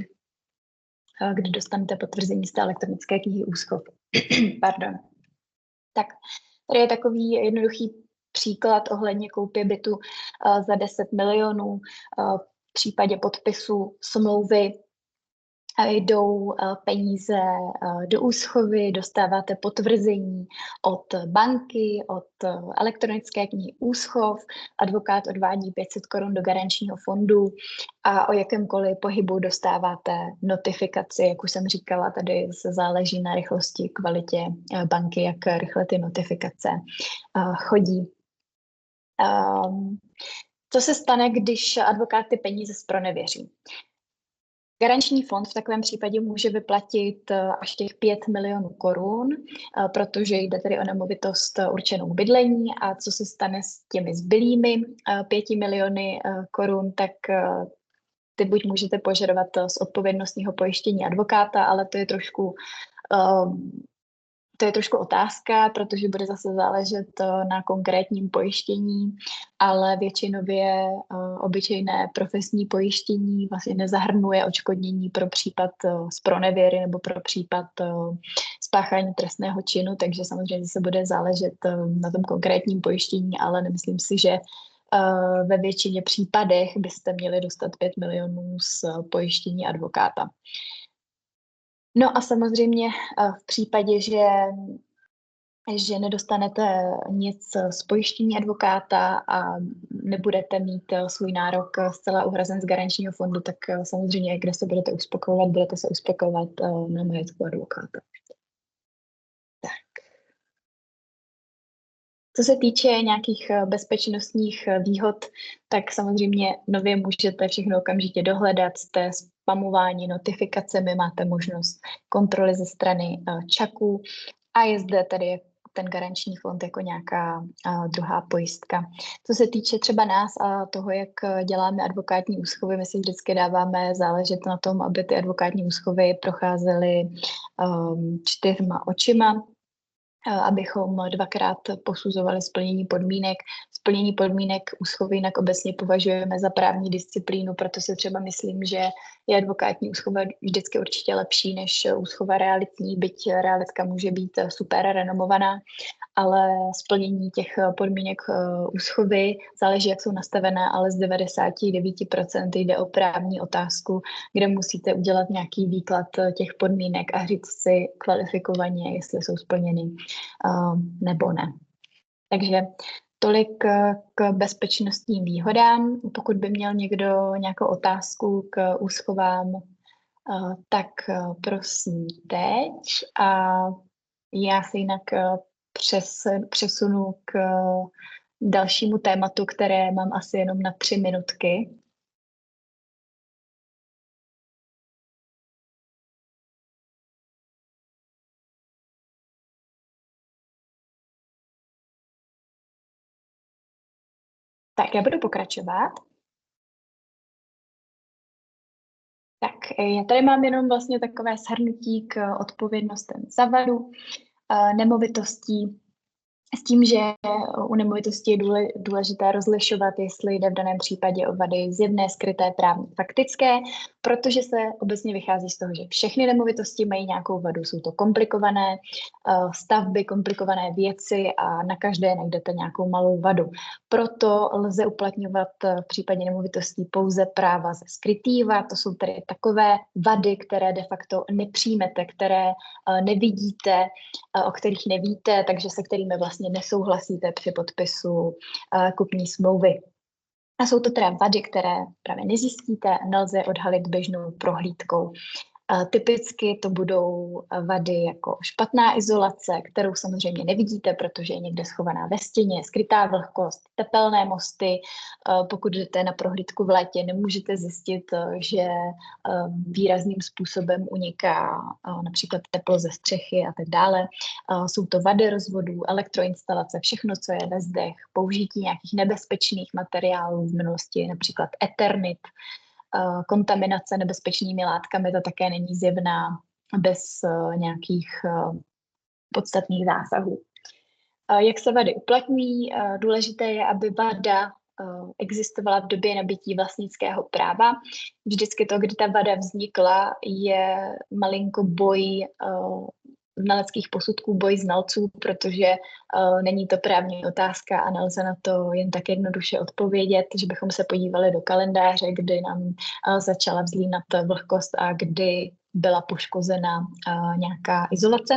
Speaker 4: dostanete potvrzení z té elektronické knihy Úschov. Pardon. Tak, tady je takový jednoduchý příklad ohledně koupě bytu za 10 milionů. V případě podpisu smlouvy jdou peníze do úschovy, dostáváte potvrzení od banky, od elektronické knihy Úschov, advokát odvádí 500 korun do garančního fondu a o jakémkoliv pohybu dostáváte notifikaci. Jak už jsem říkala, tady se záleží na rychlosti, kvalitě banky, jak rychle ty notifikace chodí. Co se stane, když advokát ty peníze zpronevěří? Garanční fond v takovém případě může vyplatit až těch 5 milionů korun, protože jde tedy o nemovitost určenou k bydlení a co se stane s těmi zbylými 5 miliony korun, tak ty buď můžete požadovat z odpovědnostního pojištění advokáta, ale to je trošku otázka, protože bude zase záležet na konkrétním pojištění, ale většinově obyčejné profesní pojištění vlastně nezahrnuje odškodnění pro případ zpronevěry nebo pro případ spáchání trestného činu, takže samozřejmě se bude záležet na tom konkrétním pojištění, ale nemyslím si, že ve většině případech byste měli dostat 5 milionů z pojištění advokáta. No a samozřejmě v případě, že nedostanete nic z pojištění advokáta a nebudete mít svůj nárok zcela uhrazen z garančního fondu, tak samozřejmě, kde se budete uspokojovat na majetku advokáta. Tak. Co se týče nějakých bezpečnostních výhod, tak samozřejmě nově můžete všechno okamžitě dohledat, jste spamováni notifikacemi, máte možnost kontroly ze strany ČAKu a je zde tedy ten garanční fond jako nějaká druhá pojistka. Co se týče třeba nás a toho, jak děláme advokátní úschovy, my si vždycky dáváme záležet na tom, aby ty advokátní úschovy procházely 4 očima, abychom dvakrát posuzovali splnění podmínek. Splnění podmínek úschovy jinak obecně považujeme za právní disciplínu, proto si třeba myslím, že je advokátní úschova vždycky určitě lepší než úschova realitní, byť realitka může být super renomovaná, ale splnění těch podmínek úschovy záleží, jak jsou nastavené, ale z 99% jde o právní otázku, kde musíte udělat nějaký výklad těch podmínek a říct si kvalifikovaně, jestli jsou splněny nebo ne. Takže tolik k bezpečnostním výhodám. Pokud by měl někdo nějakou otázku k úschovám, tak prosím teď. A já se jinak přesunu k dalšímu tématu, které mám asi jenom na 3 minutky. Tak já budu pokračovat. Tak, já tady mám jenom vlastně takové shrnutí k odpovědnostem za vadu nemovitostí, s tím, že u nemovitosti je důležité rozlišovat, jestli jde v daném případě o vady zjevné, skryté, právní, faktické, protože se obecně vychází z toho, že všechny nemovitosti mají nějakou vadu. Jsou to komplikované stavby, komplikované věci a na každé najdete nějakou malou vadu. Proto lze uplatňovat v případě nemovitostí pouze práva ze skrytých vad. To jsou tedy takové vady, které de facto nepřijmete, které nevidíte, o kterých nevíte, takže se kterými vlastně nesouhlasíte při podpisu kupní smlouvy. A jsou to teda vady, které právě nezjistíte, nelze odhalit běžnou prohlídkou. Typicky to budou vady jako špatná izolace, kterou samozřejmě nevidíte, protože je někde schovaná ve stěně, skrytá vlhkost, tepelné mosty. Pokud jdete na prohlídku v létě, nemůžete zjistit, že výrazným způsobem uniká například teplo ze střechy a tak dále. Jsou to vady rozvodů, elektroinstalace, všechno, co je ve zdech, použití nějakých nebezpečných materiálů v minulosti, například Eternit, kontaminace nebezpečnými látkami, to také není zjevná bez nějakých podstatných zásahů. Jak se vady uplatňují? Důležité je, aby vada existovala v době nabytí vlastnického práva. Vždycky to, kdy ta vada vznikla, je malinko boj znaleckých posudků, boj znalců, protože není to právní otázka a nelze na to jen tak jednoduše odpovědět, že bychom se podívali do kalendáře, kdy nám začala vzlínat vlhkost a kdy byla poškozena nějaká izolace.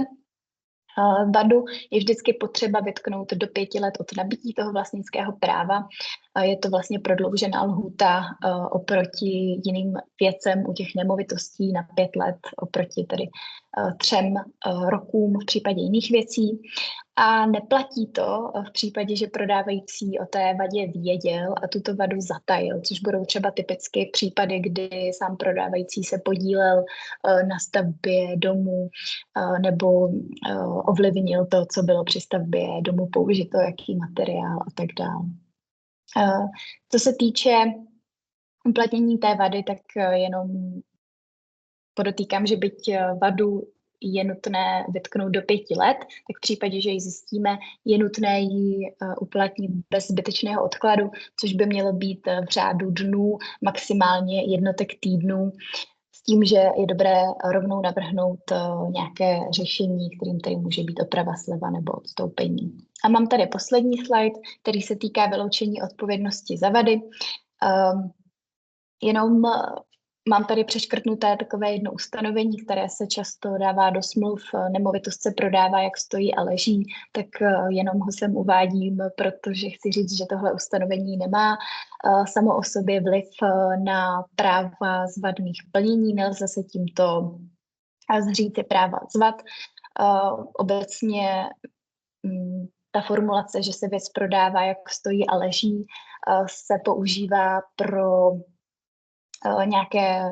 Speaker 4: Vadu je vždycky potřeba vytknout do 5 let od nabytí toho vlastnického práva. Je to vlastně prodloužená lhůta oproti jiným věcem u těch nemovitostí na 5 let, oproti tedy 3 rokům v případě jiných věcí. A neplatí to v případě, že prodávající o té vadě věděl a tuto vadu zatajil, což budou třeba typicky případy, kdy sám prodávající se podílel na stavbě domu nebo ovlivnil to, co bylo při stavbě domu použito, jaký materiál a tak dále. Co se týče uplatnění té vady, tak jenom podotýkám, že byť vadu je nutné vytknout do 5 let, tak v případě, že ji zjistíme, je nutné ji uplatnit bez zbytečného odkladu, což by mělo být v řádu dnů, maximálně jednotek týdnů, s tím, že je dobré rovnou navrhnout nějaké řešení, kterým tady může být oprava, sleva nebo odstoupení. A mám tady poslední slide, který se týká vyloučení odpovědnosti za vady. Jenom mám tady přeškrtnuté takové jedno ustanovení, které se často dává do smluv. Nemovitost se prodává, jak stojí a leží, tak jenom ho sem uvádím, protože chci říct, že tohle ustanovení nemá samo o sobě vliv na práva z vadných plnění. Nelze se tímto zříci práva z vad. Obecně ta formulace, že se věc prodává, jak stojí a leží, se používá pro nějaké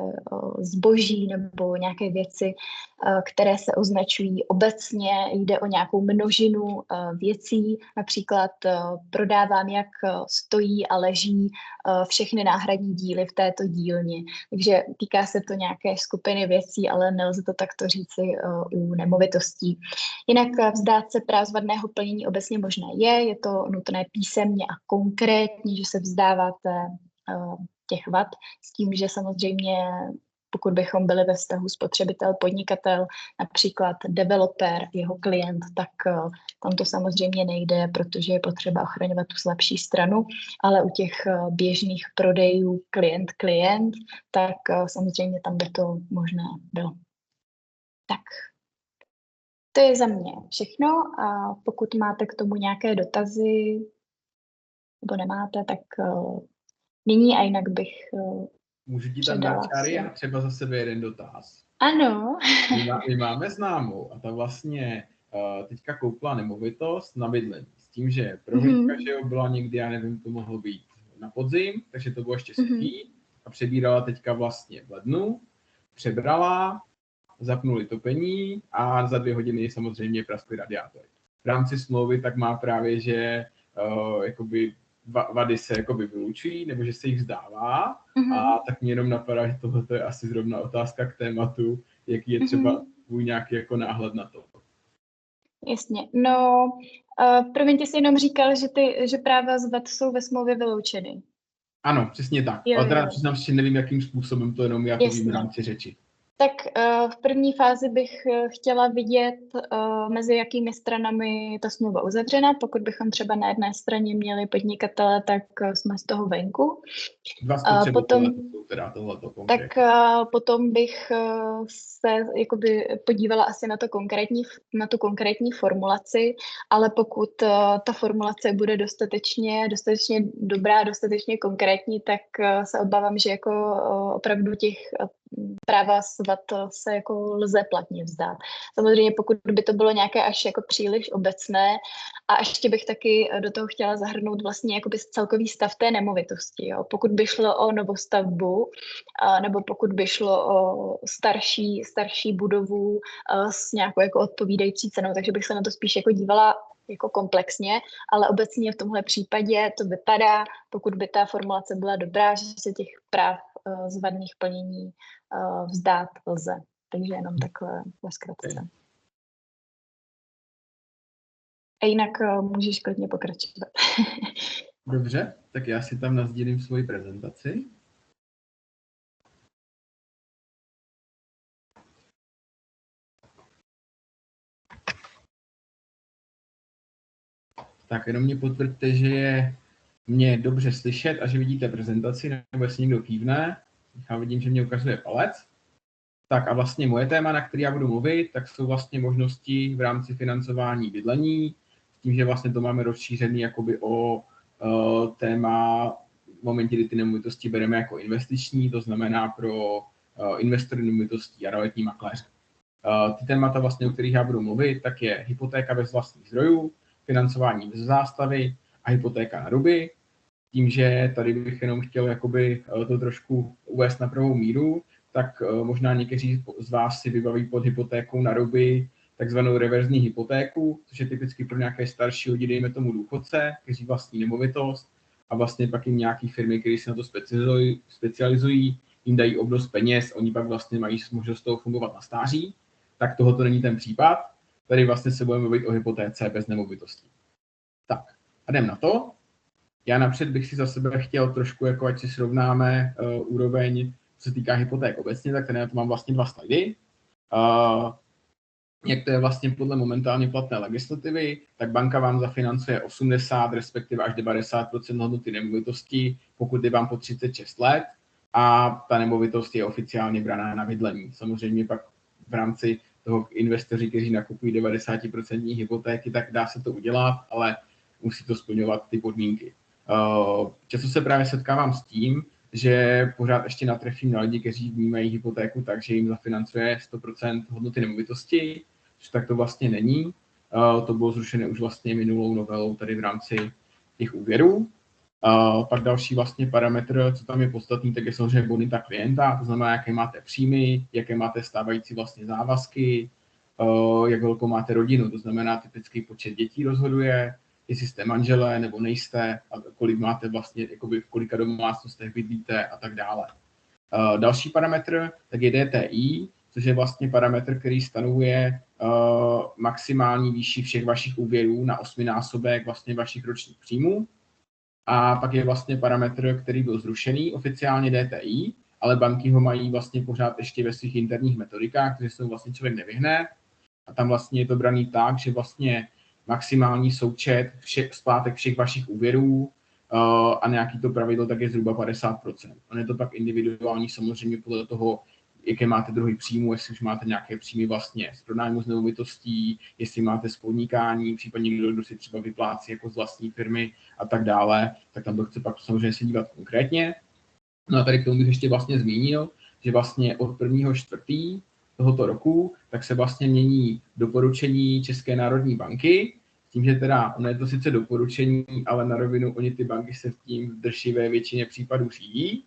Speaker 4: zboží nebo nějaké věci, které se označují obecně. Jde o nějakou množinu věcí, například prodávám, jak stojí a leží všechny náhradní díly v této dílně. Takže týká se to nějaké skupiny věcí, ale nelze to takto říci u nemovitostí. Jinak vzdát se práv z vadného plnění obecně možné je to nutné písemně a konkrétně, že se vzdáváte těch vad, s tím, že samozřejmě pokud bychom byli ve vztahu spotřebitel, podnikatel, například developer, jeho klient, tak tam to samozřejmě nejde, protože je potřeba ochraňovat tu slabší stranu, ale u těch běžných prodejů klient, tak samozřejmě tam by to možné bylo. Tak, to je za mě všechno a pokud máte k tomu nějaké dotazy nebo nemáte, tak nyní a jinak bych
Speaker 5: můžu ti tam dát čáry a třeba za sebe jeden dotaz.
Speaker 4: Ano.
Speaker 5: My máme známou a ta vlastně teďka koupila nemovitost na bydlení. S tím, že prohlídka, že jo, byla někdy, já nevím, to mohlo být na podzim, takže to bylo ještě suchý a přebírala teďka vlastně v lednu, přebrala, zapnuli topení a za 2 hodiny samozřejmě praskly radiátory. V rámci smlouvy tak má právě, že jakoby vady se jakoby vylučují, nebo že se jich vzdává. A tak mě jenom napadá, že tohle je asi zrovna otázka k tématu, jaký je třeba tvůj nějaký jako náhled na to.
Speaker 4: Jasně. No, promiň, ty jsi jenom říkal, že práva z vad jsou ve smlouvě vyloučeny.
Speaker 5: Ano, přesně tak.
Speaker 4: Jo,
Speaker 5: ale teda
Speaker 4: jo.
Speaker 5: přiznám, že nevím, jakým způsobem to jenom jako vím v rámci řeči.
Speaker 4: Tak v první fázi bych chtěla vidět, mezi jakými stranami ta smlouva uzavřena. Pokud bychom třeba na jedné straně měli podnikatele, tak jsme z toho venku.
Speaker 5: Dva
Speaker 4: Potom,
Speaker 5: jsou teda tohleto konkrétně.
Speaker 4: tak potom bych se jakoby podívala asi na tu konkrétní formulaci, ale pokud ta formulace bude dostatečně dobrá, dostatečně konkrétní, tak se obávám, že jako opravdu těch práva z vad se jako lze platně vzdát. Samozřejmě pokud by to bylo nějaké až jako příliš obecné a ještě bych taky do toho chtěla zahrnout vlastně jakoby celkový stav té nemovitosti. Jo. Pokud by šlo o novostavbu nebo pokud by šlo o starší budovu s nějakou jako odpovídající cenou, takže bych se na to spíš jako dívala jako komplexně, ale obecně v tomhle případě to vypadá, pokud by ta formulace byla dobrá, že se těch práv z vadných plnění vzdát lze. Takže jenom takhle ve zkratce. A jinak můžeš klidně pokračovat.
Speaker 5: Dobře, tak já si tam nasdílím svoji prezentaci. Tak jenom mě potvrďte, že je mě dobře slyšet a že vidíte prezentaci, nebo jestli někdo kývne. Já vidím, že mě ukazuje palec. Tak a vlastně moje téma, na který já budu mluvit, tak jsou vlastně možnosti v rámci financování bydlení, s tím, že vlastně to máme rozšířený jakoby o téma v momentě, kdy ty nemovitosti bereme jako investiční, to znamená pro investory nemovitostí a realitní makléře. Ty témata, vlastně, o kterých já budu mluvit, tak je hypotéka bez vlastních zdrojů, financování bez zástavy a hypotéka na ruby. Tím, že tady bych jenom chtěl jakoby to trošku uvést na pravou míru, tak možná někteří z vás si vybaví pod hypotékou na ruby takzvanou reverzní hypotéku, což je typicky pro nějaké starší lidi, dejme tomu důchodce, kteří vlastní nemovitost a vlastně pak jim nějaký firmy, které se na to specializují, jim dají obnos peněz, oni pak vlastně mají možnost toho fungovat na stáří. Tak tohoto není ten případ. Tady vlastně se budeme mluvit o hypotéce bez nemovitostí. Tak a jdem na to. Já napřed bych si za sebe chtěl trošku, jako ať si srovnáme úroveň, co se týká hypoték obecně, tak tady na to mám vlastně 2 slajdy. Jak to je vlastně podle momentálně platné legislativy, tak banka vám zafinancuje 80, respektive až 90% hodnoty nemovitosti, pokud je vám po 36 let a ta nemovitost je oficiálně braná na bydlení. Samozřejmě pak v rámci toho investoři, kteří nakupují 90% hypotéky, tak dá se to udělat, ale musí to splňovat ty podmínky. Často se právě setkávám s tím, že pořád ještě natrefím na lidi, kteří vnímají hypotéku tak, že jim zafinancuje 100% hodnoty nemovitosti, což tak to vlastně není. To bylo zrušené už vlastně minulou novelou tady v rámci těch úvěrů. Pak další vlastně parametr, co tam je podstatný, tak je samozřejmě bonita klienta, to znamená, jaké máte příjmy, jaké máte stávající vlastně závazky, jak velkou máte rodinu, to znamená typický počet dětí rozhoduje, jestli jste manželé nebo nejste, a kolik máte vlastně, jakoby v kolika domácnostech bydlíte a tak dále. Další parametr tak je DTI, což je vlastně parametr, který stanovuje maximální výši všech vašich úvěrů na 8násobek vlastně vašich ročních příjmů. A pak je vlastně parametr, který byl zrušený, oficiálně DTI, ale banky ho mají vlastně pořád ještě ve svých interních metodikách, takže se vlastně člověk nevyhne. A tam vlastně je to braný tak, že vlastně maximální součet splátek všech vašich úvěrů a nějaký to pravidlo tak je zhruba 50%. On je to pak individuální samozřejmě podle toho, jaké máte druhy příjmu, jestli už máte nějaké příjmy vlastně z pronájmu z nemovitostí, jestli máte z podnikání, případně kdo si třeba vyplácí jako z vlastní firmy a tak dále, tak tam to chce pak samozřejmě se dívat konkrétně. No a tady k tomu bych ještě vlastně zmínil, že vlastně od 1.4. tohoto roku, tak se vlastně mění doporučení České národní banky, tím, že teda ono je to sice doporučení, ale na rovinu oni ty banky se v tím v drživé většině případů řídí.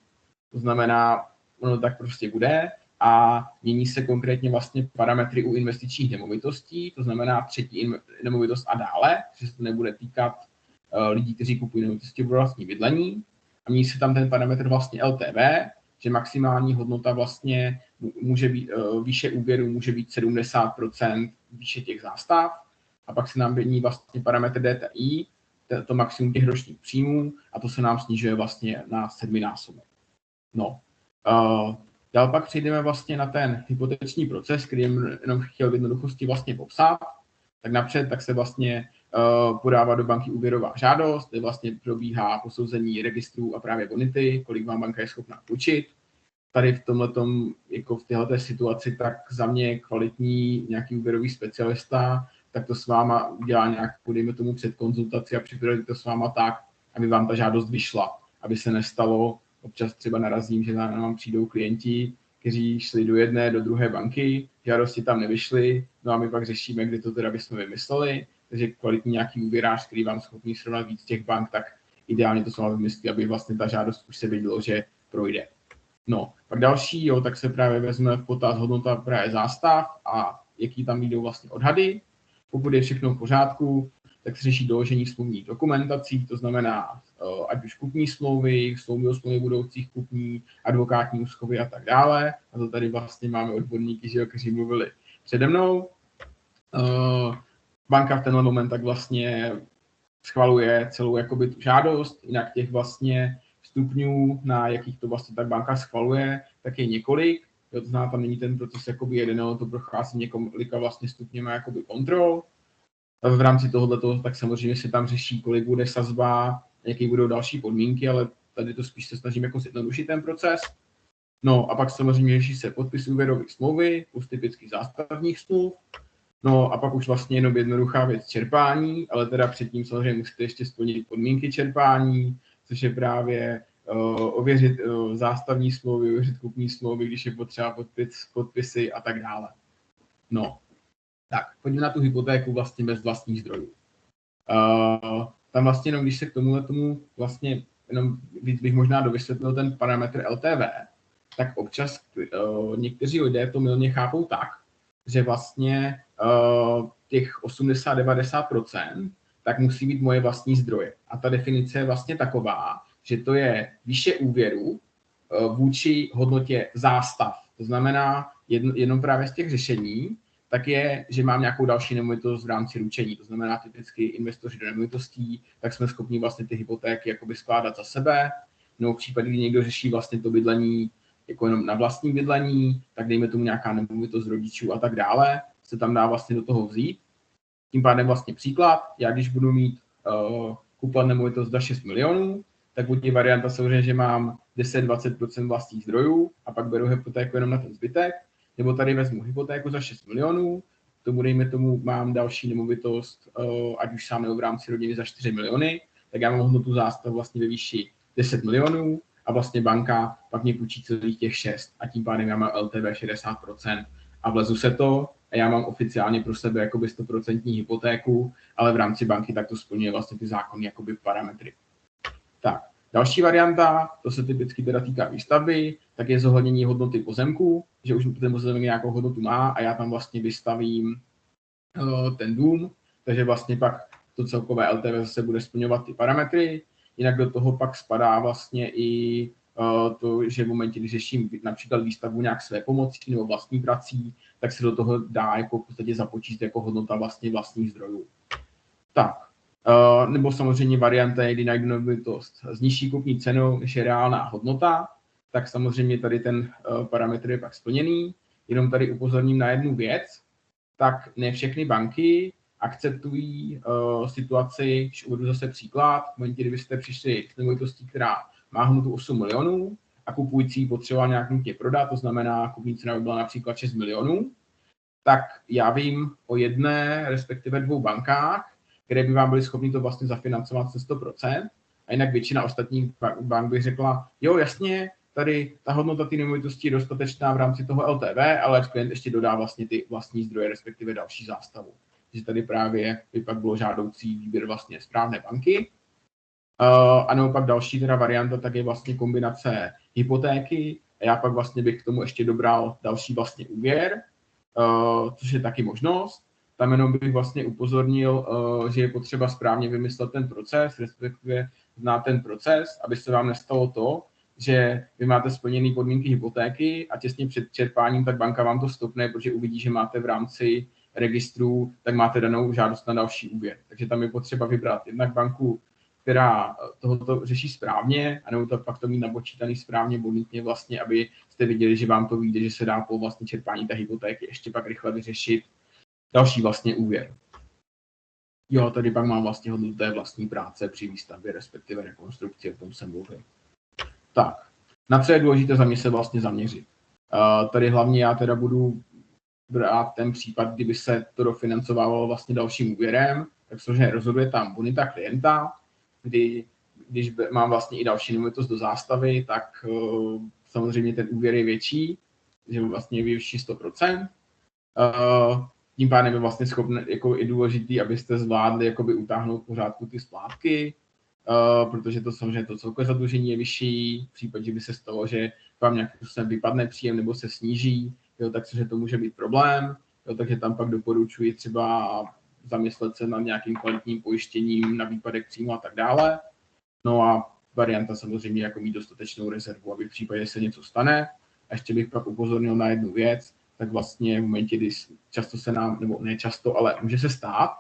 Speaker 5: To znamená, ono tak prostě bude a mění se konkrétně vlastně parametry u investičních nemovitostí, to znamená třetí nemovitost a dále, že se to nebude týkat lidí, kteří kupují nemovitosti pro vlastní bydlení. A mění se tam ten parametr vlastně LTV, že maximální hodnota vlastně může být, výše úvěru může být 70% výše těch zástav. A pak se nám mění vlastně parametr DTI, to maximum těch ročních příjmů, a to se nám snižuje vlastně na 7násobek. No. Dál pak přejdeme vlastně na ten hypoteční proces, který jenom chtěl v jednoduchosti vlastně popsat. Tak napřed tak se vlastně podává do banky úvěrová žádost, kde vlastně probíhá posouzení registrů a právě bonity, kolik vám banka je schopná půjčit. Tady v tomhletom, jako v této situaci, tak za mě kvalitní nějaký úvěrový specialista, tak to s váma udělá nějakou, dejme tomu, předkonzultaci a připraví to s váma tak, aby vám ta žádost vyšla, aby se nestalo, občas třeba narazím, že nám přijdou klienti, kteří šli do jedné, do druhé banky, žádosti tam nevyšly, no a my pak řešíme, kdy to teda bychom vymysleli, takže kvalitní nějaký úvěrář, který vám schopný srovnat víc těch bank, tak ideálně to s vámi vymyslí, aby vlastně ta žádost už se vidělo, že projde. No, pak další, tak se právě vezme v potaz hodnota právě zástav a jaký tam jdou vlastně odhady. Pokud je všechno v pořádku, tak se řeší doložení smluvních dokumentací, to znamená ať už kupní smlouvy, smlouvy budoucích kupní, advokátní úschovy a tak dále. A to tady vlastně máme odborníky, že, kteří mluvili přede mnou. Banka v tenhle moment tak vlastně schvaluje celou jakoby tu žádost, jinak těch vlastně stupňů, na jakých to vlastně tak banka schvaluje, tak je několik. To znamená, tam není ten proces jakoby jeden, ale to prochází několika vlastně stupněma jakoby kontrol. V rámci tohoto tak samozřejmě se tam řeší, kolik bude sazba, jaké budou další podmínky, ale tady to spíš se snažím jako zjednodušit ten proces. No a pak samozřejmě řeší se podpis úvěrové smlouvy, plus typických zástavních smluv. No a pak už vlastně jenom jednoduchá věc čerpání, ale teda předtím samozřejmě musíte ještě splnit podmínky čerpání, což je právě ověřit zástavní smlouvy, ověřit kupní smlouvy, když je potřeba podpisy a tak dále. No, tak, pojďme na tu hypotéku vlastně bez vlastních zdrojů. Tam vlastně jenom, když se k tomu vlastně jenom víc bych možná dovysvětlil ten parametr LTV, tak občas někteří lidé to mylně chápou tak, že vlastně těch 80-90% tak musí být moje vlastní zdroje. A ta definice je vlastně taková, že to je výše úvěru vůči hodnotě zástav. To znamená, jenom právě z těch řešení, tak je, že mám nějakou další nemovitost v rámci ručení. To znamená, typicky investoři do nemovitostí, tak jsme schopni vlastně ty hypotéky jakoby skládat za sebe. No v případě, kdy někdo řeší vlastně to bydlení jako jenom na vlastní bydlení, tak dejme tomu nějaká nemovitost rodičů a tak dále, se tam dá vlastně do toho vzít. Tím pádem vlastně příklad, já když budu mít kupovat nemovitost za 6 milionů, tak buď je varianta samozřejmě, že mám 10-20% vlastních zdrojů a pak beru hypotéku jenom na ten zbytek, nebo tady vezmu hypotéku za 6 milionů, tomu dejme tomu mám další nemovitost, ať už sám nebo v rámci rodiny za 4 miliony, tak já mám hodnotu zástav vlastně ve výši 10 milionů a vlastně banka pak mě půjčí celých těch 6 a tím pádem já mám LTV 60% a vlezu se to a já mám oficiálně pro sebe jakoby 100% hypotéku, ale v rámci banky tak to splňuje vlastně ty zákonné jakoby parametry. Tak, další varianta, to se typicky teda týká výstavby, tak je zohlednění hodnoty pozemku, že už ten pozemek nějakou hodnotu má a já tam vlastně vystavím ten dům, takže vlastně pak to celkové LTV zase bude splňovat ty parametry, jinak do toho pak spadá vlastně i to, že v momentě, když řeším například výstavbu nějak své pomocí nebo vlastní prací, tak se do toho dá jako v podstatě započíst jako hodnota vlastně vlastních zdrojů. Tak, nebo samozřejmě varianta je, kdy najdu nemovitost s nižší kupní cenou, než je reálná hodnota, tak samozřejmě tady ten parametr je pak splněný. Jenom tady upozorním na jednu věc, tak ne všechny banky akceptují situaci, když uvedu zase příklad, v momentě, kdybyste přišli s nemovitostí, která má hodnotu 8 milionů a kupující potřeboval nějak nutně prodat, to znamená, kupní cena by byla například 6 milionů, tak já vím o jedné, respektive 2 bankách, které by vám byly schopny to vlastně zafinancovat se 100%, a jinak většina ostatních bank by řekla, jo, jasně, tady ta hodnota té nemovitosti je dostatečná v rámci toho LTV, ale klient ještě dodá vlastně ty vlastní zdroje, respektive další zástavu. Takže tady právě by pak bylo žádoucí výběr vlastně správné banky. A nebo pak další teda varianta, tak je vlastně kombinace hypotéky a já pak vlastně bych k tomu ještě dobral další vlastně úvěr, což je taky možnost. Tam jenom bych vlastně upozornil, že je potřeba správně vymyslet ten proces, respektive znát ten proces, aby se vám nestalo to, že vy máte splněné podmínky hypotéky a těsně před čerpáním tak banka vám to stopne, protože uvidí, že máte v rámci registru, tak máte danou žádost na další úvěr. Takže tam je potřeba vybrat jednak banku, která tohoto řeší správně, anebo to pak to mít napočítaný správně bonitně vlastně, aby jste viděli, že vám to vyjde, že se dá po vlastně čerpání té hypotéky ještě pak rychle vyřešit další vlastně úvěr. Jo, tady pak mám vlastně hodnotu té vlastní práce při výstavbě, respektive rekonstrukci, o tom jsem mluvil. Tak, na co je důležité za mě se vlastně zaměřit. Tady hlavně já teda budu brát ten případ, kdyby se to dofinancovalo vlastně dalším úvěrem, tak samozřejmě rozhoduje tam bonita klienta, kdy když mám vlastně i další nemovitost do zástavy, tak samozřejmě ten úvěr je větší, že vlastně je vyšší 100%. Tím pádem je vlastně schopné, jako i důležitý, abyste zvládli jakoby utáhnout pořádku ty splátky, protože to samozřejmě to celkové zadlužení je vyšší, v případě, že by se stalo, že vám nějakým způsobem vypadne příjem nebo se sníží, jo, takže to může být problém, jo, takže tam pak doporučuji třeba zamyslet se nad nějakým kvalitním pojištěním na výpadek příjmu a tak dále. No a varianta samozřejmě jako mít dostatečnou rezervu, aby v případě, že se něco stane. A ještě bych pak upozornil na jednu věc, tak vlastně v momentě, kdy často se nám, nebo ne často, ale může se stát,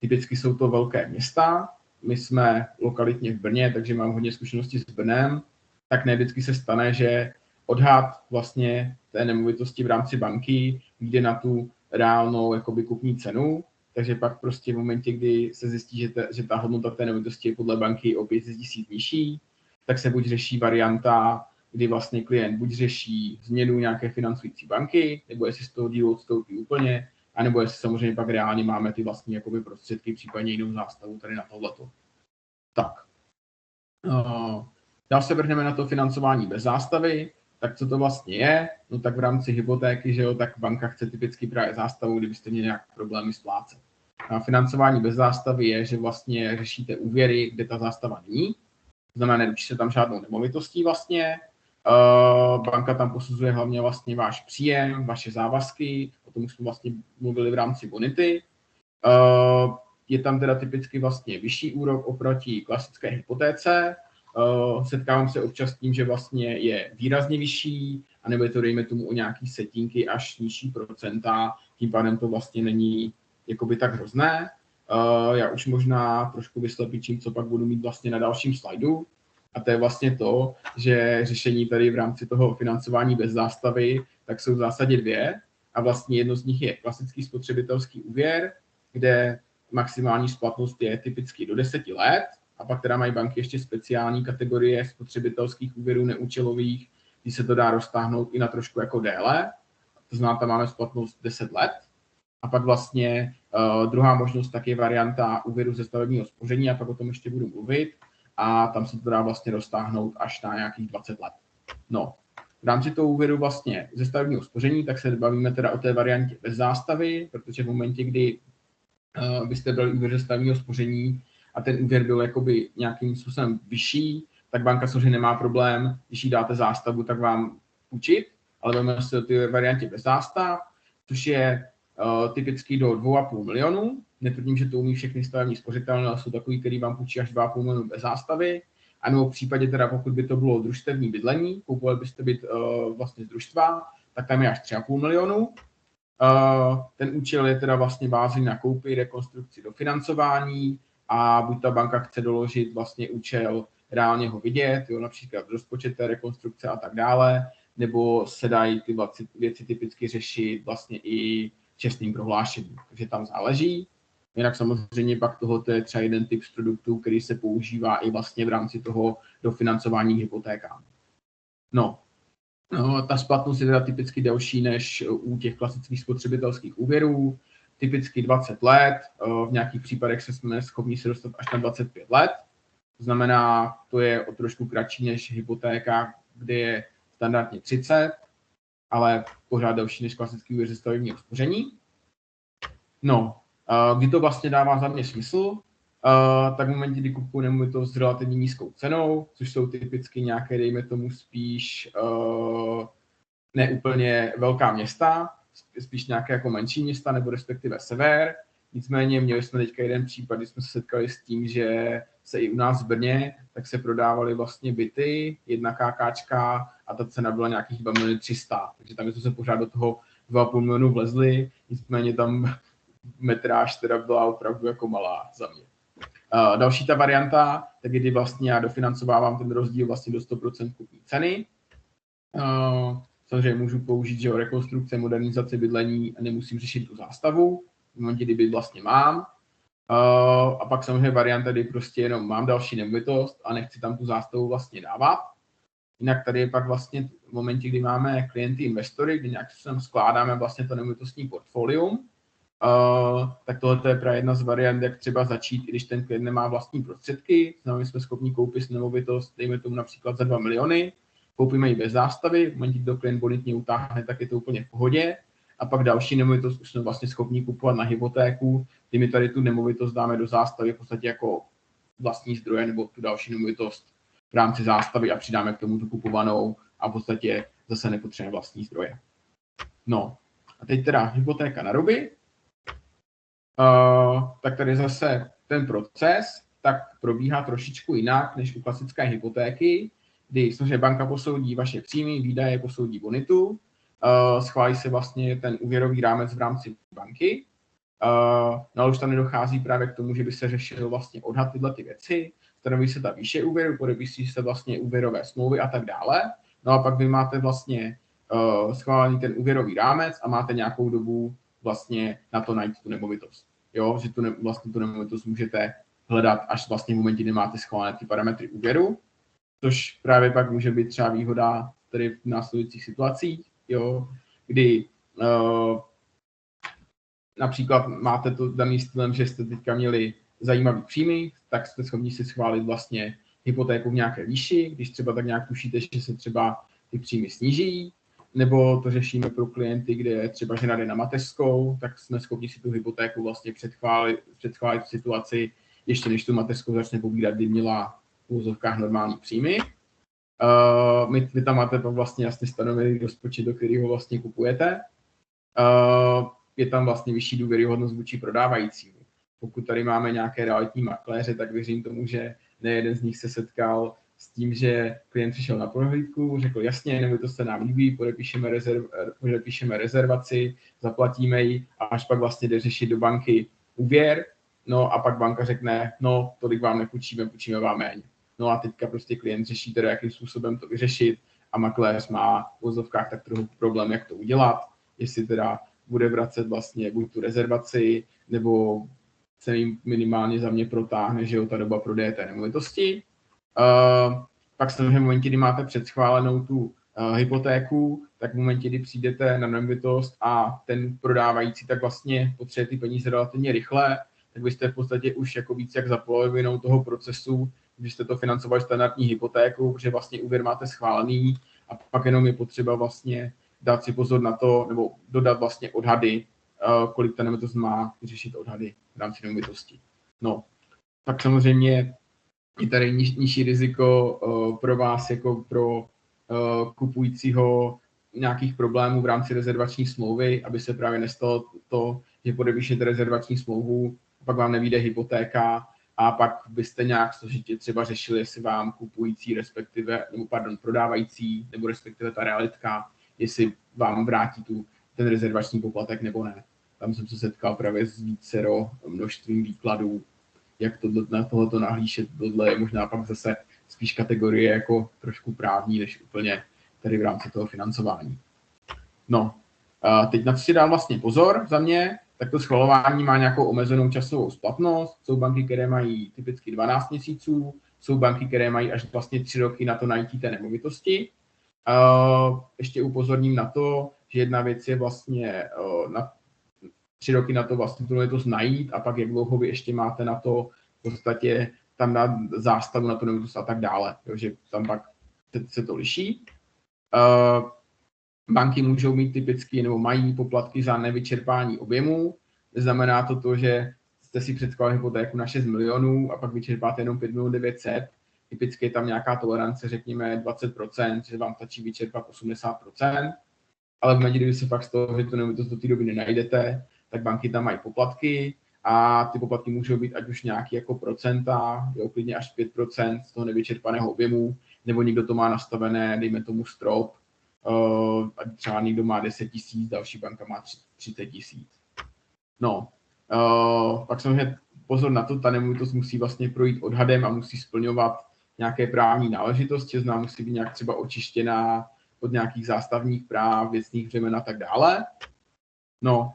Speaker 5: typicky jsou to velké města, my jsme lokalitně v Brně, takže mám hodně zkušeností s Brnem, tak ne vždycky se stane, že odhad vlastně té nemovitosti v rámci banky jde na tu reálnou jakoby kupní cenu, takže pak prostě v momentě, kdy se zjistí, že ta hodnota té nemovitosti je podle banky o 500 000 nižší, tak se buď řeší varianta, kdy vlastně klient buď řeší změnu nějaké financující banky, nebo jestli z toho dílu odstoupí úplně, anebo jestli samozřejmě pak reálně máme ty vlastní jakoby prostředky, případně jinou zástavu tady na tohleto. Tak. Dál se vrhneme na to financování bez zástavy. Tak co to vlastně je? No tak v rámci hypotéky, že jo, tak banka chce typicky právě zástavu, kdybyste měli nějaké problémy splácet. A financování bez zástavy je, že vlastně řešíte úvěry, kde ta zástava není. Znamená, neručí se tam žádnou nemovitostí vlastně. Banka tam posuzuje hlavně vlastně váš příjem, vaše závazky, o tom už jsme vlastně mluvili v rámci bonity. Je tam teda typicky vlastně vyšší úrok oproti klasické hypotéce. Setkávám se občas s tím, že vlastně je výrazně vyšší, anebo je to dejme tomu o nějaký setinky až nižší procenta, tím pádem to vlastně není jakoby tak hrozné. Já už možná trošku vyslepičím, co pak budu mít vlastně na dalším slajdu. A to je vlastně to, že řešení tady v rámci toho financování bez zástavy, tak jsou v zásadě dvě. A vlastně jedno z nich je klasický spotřebitelský úvěr, kde maximální splatnost je typicky do 10 let. A pak teda mají banky ještě speciální kategorie spotřebitelských úvěrů neúčelových, kdy se to dá roztáhnout i na trošku jako déle. To znamená, tam máme splatnost 10 let. A pak vlastně druhá možnost tak je varianta úvěru ze stavebního spoření, a pak o tom ještě budu mluvit. A tam se to dá vlastně roztáhnout až na nějakých 20 let. No, v rámci toho úvěru vlastně ze stavebního spoření, tak se bavíme teda o té variantě bez zástavy, protože v momentě, kdy byste brali úvěr ze stavebního spoření a ten úvěr byl jakoby nějakým způsobem vyšší, tak banka samozřejmě nemá problém, když jí dáte zástavu, tak vám učit, ale bavíme se o té variantě bez zástav, což je typicky do 2,5 milionu. Netvrdím, že to umí všechny stavební spořitelny, ale jsou takový, který vám půjčí až 2,5 milionu bez zástavy. A nebo v případě teda, pokud by to bylo družstevní bydlení, koupovali byste byt vlastně z družstva, tak tam je až 3,5 milionu. Ten účel je teda vlastně vázaný na koupi, rekonstrukci, dofinancování a buď ta banka chce doložit vlastně účel, reálně ho vidět, jo, například rozpočet té rekonstrukce a tak dále, nebo se dají ty věci typicky řešit vlastně i čestným prohlášením. Takže tam záleží. Jinak samozřejmě pak toho je třeba jeden typ z produktů, který se používá i vlastně v rámci toho dofinancování hypotékám. No, ta splatnost je teda typicky delší než u těch klasických spotřebitelských úvěrů, typicky 20 let, v nějakých případech se jsme schopni se dostat až na 25 let. To znamená, to je o trošku kratší než hypotéka, kde je standardně 30, ale pořád delší než klasický úvěr ze stavebního spoření. No, kdy to vlastně dává za mě smysl, tak v momentě, kdy kupuju nemovitost s relativně nízkou cenou, což jsou typicky nějaké, dejme tomu spíš neúplně velká města, spíš nějaké jako menší města nebo respektive sever. Nicméně měli jsme teďka jeden případ, kdy jsme se setkali s tím, že se i u nás v Brně tak se prodávaly vlastně byty, 1 KKčka a ta cena byla nějakých 2 300 000. Takže tam jsme se pořád do toho 2,5 milionu vlezli, nicméně tam metráž teda byla opravdu jako malá za mě. Další ta varianta, tak kdy vlastně já dofinancovávám ten rozdíl vlastně do 100% kupní ceny. Samozřejmě můžu použít, že rekonstrukce, modernizace bydlení a nemusím řešit tu zástavu, v momentě, kdy byt vlastně mám. A pak samozřejmě varianta, kdy prostě jenom mám další nemovitost a nechci tam tu zástavu vlastně dávat. Jinak tady je pak vlastně v momentě, kdy máme klienty investory, kdy nějak se skládáme vlastně to nemovitostní portfolium, tak tohle je právě jedna z variant, jak třeba začít, i když ten klient nemá vlastní prostředky. Znamená, jsme schopni koupit nemovitost, dejme tomu například za 2 miliony, koupíme ji bez zástavy, v momentě, kdy to klient bonitně utáhne, tak je to úplně v pohodě. A pak další nemovitost už jsme vlastně schopni kupovat na hypotéku, kdy my tady tu nemovitost dáme do zástavy v podstatě jako vlastní zdroje nebo tu další nemovitost v rámci zástavy a přidáme k tomu tu kupovanou a v podstatě zase nepotřebujeme vlastní zdroje. No a teď teda hypotéka na ruby. Tak tady zase ten proces tak probíhá trošičku jinak než u klasické hypotéky, kdy samozřejmě banka posoudí vaše příjmy, výdaje, posoudí bonitu, schválí se vlastně ten úvěrový rámec v rámci banky, no ale už tam nedochází právě k tomu, že by se řešil vlastně odhad tyhle ty věci, stanoví se ta výše úvěru, podepisí se vlastně úvěrové smlouvy a tak dále, no a pak vy máte vlastně schválený ten úvěrový rámec a máte nějakou dobu vlastně na to najít tu nemovitost. Jo, že vlastně tu nemovitost můžete hledat až vlastně v momentě, kdy máte schválené ty parametry úvěru, což právě pak může být třeba výhoda tady v následujících situacích, jo, kdy například máte to daný stylem, že jste teďka měli zajímavý příjmy, tak jste schopni si schválit vlastně hypotéku v nějaké výši, když třeba tak nějak tušíte, že se třeba ty příjmy sníží, nebo to řešíme pro klienty, kde třeba žena jde na mateřskou, tak jsme schopni si tu hypotéku vlastně předchválit v situaci, ještě než tu mateřskou začne pobírat, kdy měla v úvozovkách normální příjmy. Vy tam máte vlastně jasně stanovený rozpočet, do kterého vlastně kupujete. Je tam vlastně vyšší důvěryhodnost vůči prodávajícímu. Pokud tady máme nějaké realitní makléře, tak věřím tomu, že nejeden z nich se setkal s tím, že klient přišel na prohlídku, řekl jasně, nebo to se nám líbí, podepíšeme rezervaci, zaplatíme ji a až pak vlastně jde řešit do banky úvěr, no a pak banka řekne, no tolik vám nepůjčíme, půjčíme vám méně. No a teďka prostě klient řeší teda, jakým způsobem to vyřešit a makléř má v vozovkách tak trochu problém, jak to udělat, jestli teda bude vracet vlastně buď tu rezervaci, nebo se jim minimálně za mě protáhne, že jo, ta doba prodeje té nemovitosti. Pak samozřejmě v momentě, kdy máte předschválenou tu hypotéku, tak v momentě, kdy přijdete na nemovitost a ten prodávající tak vlastně potřebuje ty peníze relativně rychle, tak vy jste v podstatě už jako víc jak za polovinou toho procesu, když jste to financovali standardní hypotékou, protože vlastně úvěr máte schválený a pak jenom je potřeba vlastně dát si pozor na to, nebo dodat vlastně odhady, kolik ta nemovitost má, vyřešit odhady v rámci nemovitosti. No, tak samozřejmě je tady nižší riziko pro vás jako pro kupujícího nějakých problémů v rámci rezervační smlouvy, aby se právě nestalo to, že podepíšete rezervační smlouvu, pak vám nevyjde hypotéka a pak byste nějak složitě třeba řešili, jestli vám kupující, prodávající, nebo respektive ta realitka, jestli vám vrátí ten rezervační poplatek nebo ne. Tam jsem se setkal právě s vícero množstvím výkladů, jak na tohleto nahlížet. Tohle je možná pak zase spíš kategorie jako trošku právní, než úplně tady v rámci toho financování. No, teď na co si dám vlastně pozor za mě, tak to schvalování má nějakou omezenou časovou splatnost. Jsou banky, které mají typicky 12 měsíců, jsou banky, které mají až vlastně 3 roky na to najítí té nemovitosti. Ještě upozorním na to, že jedna věc je vlastně na 3 roky na to vlastně tu nemovitost najít a pak jak dlouho vy ještě máte na to v podstatě tam dát zástavu na tu nemovitost a tak dále. Takže tam pak se to liší. Banky můžou mít typicky nebo mají poplatky za nevyčerpání objemu. Znamená to, že jste si představili hypotéku na 6 milionů a pak vyčerpáte jenom 5 900. Typicky je tam nějaká tolerance, řekněme 20%, že vám stačí vyčerpat 80%. ale v momentě, kdyby se fakt z toho, že tu nemovitost do té doby nenajdete, tak banky tam mají poplatky a ty poplatky můžou být ať už nějaký jako procenta, jo, klidně až 5% z toho nevyčerpaného objemu, nebo někdo to má nastavené, dejme tomu strop, třeba někdo má 10 000, další banka má 30 000. No, pak samozřejmě pozor na to, ta nemovitost musí vlastně projít odhadem a musí splňovat nějaké právní náležitosti, znamená musí být nějak třeba očištěná od nějakých zástavních práv, věcných břemen a tak dále. No,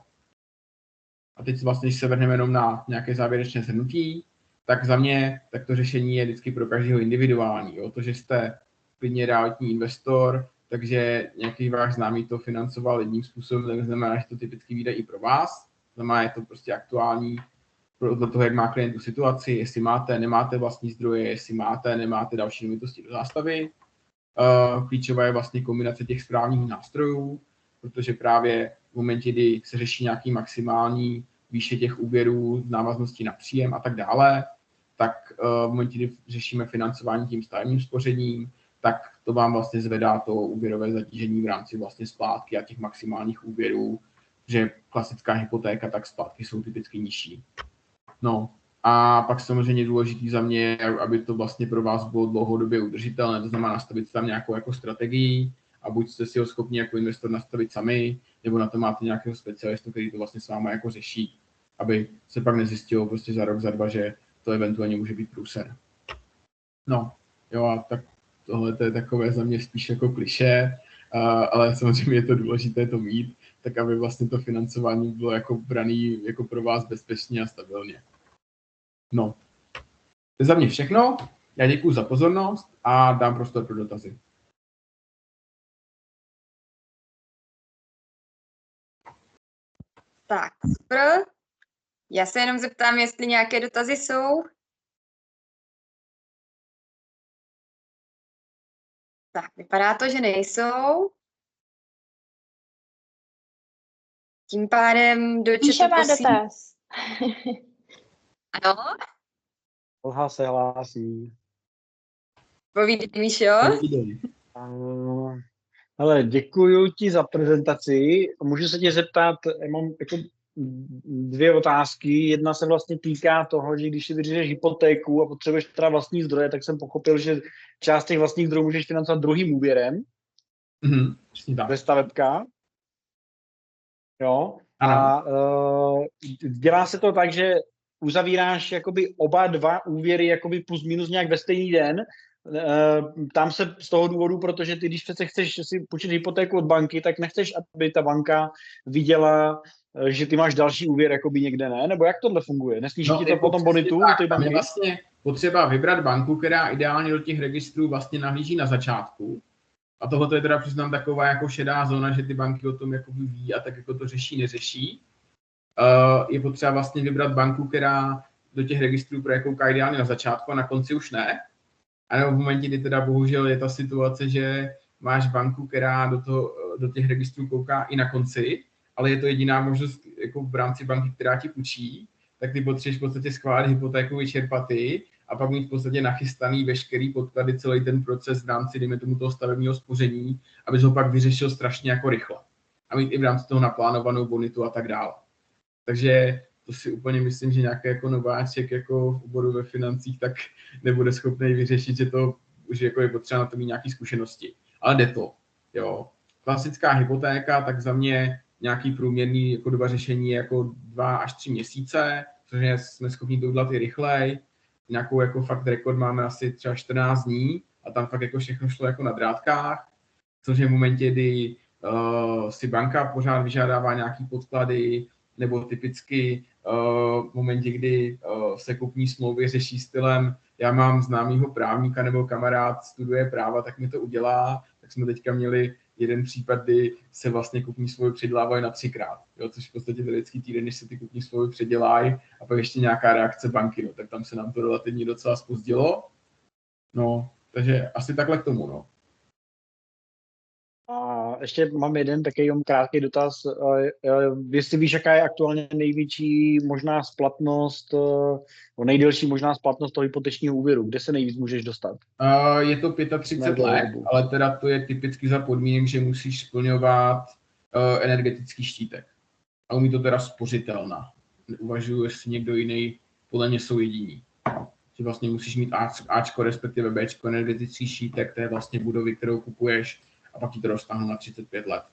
Speaker 5: a teď vlastně, když se vrhneme jenom na nějaké závěrečné shrnutí, tak za mě tak to řešení je vždycky pro každého individuální. Jo? To, že jste klidně realitní investor, takže nějaký váš známý to financoval jedním způsobem, tak znamená, že to typicky vyjde i pro vás. Znamená, je to prostě aktuální podle toho, jak má klient tu situaci, jestli máte, nemáte vlastní zdroje, jestli máte, nemáte další nemovitosti do zástavy. Klíčová je vlastně kombinace těch správných nástrojů, protože právě v momentě, kdy se řeší nějaký maximální výše těch úvěrů, návaznosti na příjem a tak dále, tak v momentě, kdy řešíme financování tím stavebním spořením, tak to vám vlastně zvedá to úvěrové zatížení v rámci vlastně splátky a těch maximálních úvěrů, že klasická hypotéka, tak splátky jsou typicky nižší. No a pak samozřejmě důležitý za mě, aby to vlastně pro vás bylo dlouhodobě udržitelné, to znamená nastavit tam nějakou jako strategii a buď jste si ho schopni jako investor nastavit sami, nebo na to máte nějakého specialistu, který to vlastně s váma jako řeší, aby se pak nezjistilo prostě za rok, za dva, že to eventuálně může být průser. No, jo a tak tohle to je takové za mě spíš jako klišé, ale samozřejmě je to důležité to mít, tak aby vlastně to financování bylo jako braný jako pro vás bezpečně a stabilně. No, to je za mě všechno. Já děkuji za pozornost a dám prostor pro dotazy.
Speaker 1: Tak, super. Já se jenom zeptám, jestli nějaké dotazy jsou. Tak, vypadá to, že nejsou. Tím pádem do
Speaker 4: Míša
Speaker 1: chatu
Speaker 4: má
Speaker 1: prosím.
Speaker 4: dotaz.
Speaker 1: Ano,
Speaker 2: Olha se hlásí.
Speaker 1: povídej, Míšo.
Speaker 2: Ale děkuji ti za prezentaci. Můžu se tě zeptat, mám jako dvě otázky. Jedna se vlastně týká toho, že když si vyřízeš hypotéku a potřebuješ teda vlastní zdroje, tak jsem pochopil, že část těch vlastních zdrojů můžeš financovat druhým úvěrem. Ve stavebka. Jo. A dělá se to tak, že uzavíráš jakoby oba dva úvěry jakoby plus minus nějak ve stejný den. Tam se z toho důvodu, protože ty, když přece chceš si půjčit hypotéku od banky, tak nechceš, aby ta banka viděla, že ty máš další úvěr jakoby někde, ne? Nebo jak tohle funguje? Nesníží ti to potom bonitu té banky?
Speaker 5: Je vlastně potřeba vybrat banku, která ideálně do těch registrů vlastně nahlíží na začátku. A tohle je teda přiznám taková jako šedá zóna, že ty banky o tom jako ví a tak jako to řeší, neřeší. Je potřeba vlastně vybrat banku, která do těch registrů kouká ideálně na začátku a na konci už ne. A nebo v momentě, kdy teda bohužel je ta situace, že máš banku, která do těch registrů kouká i na konci, ale je to jediná možnost jako v rámci banky, která ti půjčí, tak ty potřebuješ v podstatě schválit hypotéku, vyčerpat ji a pak mít v podstatě nachystaný veškerý podklady, celý ten proces v rámci, dejme tomu, toho stavebního spoření, abys ho pak vyřešil strašně jako rychle. A mít i v rámci toho naplánovanou bonitu a tak dále. Takže to si úplně myslím, že nějaký jako nováček jako v oboru ve financích tak nebude schopný vyřešit, že to už jako je potřeba na to mít nějaké zkušenosti. Ale jde to, jo. Klasická hypotéka, tak za mě nějaký průměrný jako doba řešení je jako 2 až 3 měsíce, což jsme schopni to udělat i rychleji. Nějakou jako fakt rekord máme asi třeba 14 dní a tam fakt jako všechno šlo jako na drátkách, což je v momentě, kdy si banka pořád vyžádává nějaký podklady, nebo typicky v momentě, kdy se kupní smlouvy řeší stylem, já mám známýho právníka nebo kamarád studuje práva, tak mi to udělá, tak jsme teďka měli jeden případ, kdy se vlastně kupní smlouvy předělávají na 3krát, jo, což v podstatě vždycky týden, než se ty kupní smlouvy předělají a pak ještě nějaká reakce banky, no, tak tam se nám to relativně docela zpozdilo. No, takže asi takhle k tomu, no.
Speaker 2: A ještě mám jeden takový krátký dotaz. Jestli víš, jaká je aktuálně největší možná splatnost, nejdelší možná splatnost toho hypotečního úvěru? Kde se nejvíc můžeš dostat?
Speaker 5: Je to 35 let, ale teda to je typicky za podmínek, že musíš splňovat energetický štítek. A umí to teda spořitelna. Uvažuji, jestli někdo jiný, podle mě jsou jediní. Že vlastně musíš mít Ačko, respektive Bčko, energetický štítek té vlastně budovy, kterou kupuješ, a pak ti to roztáhnu na 35 let.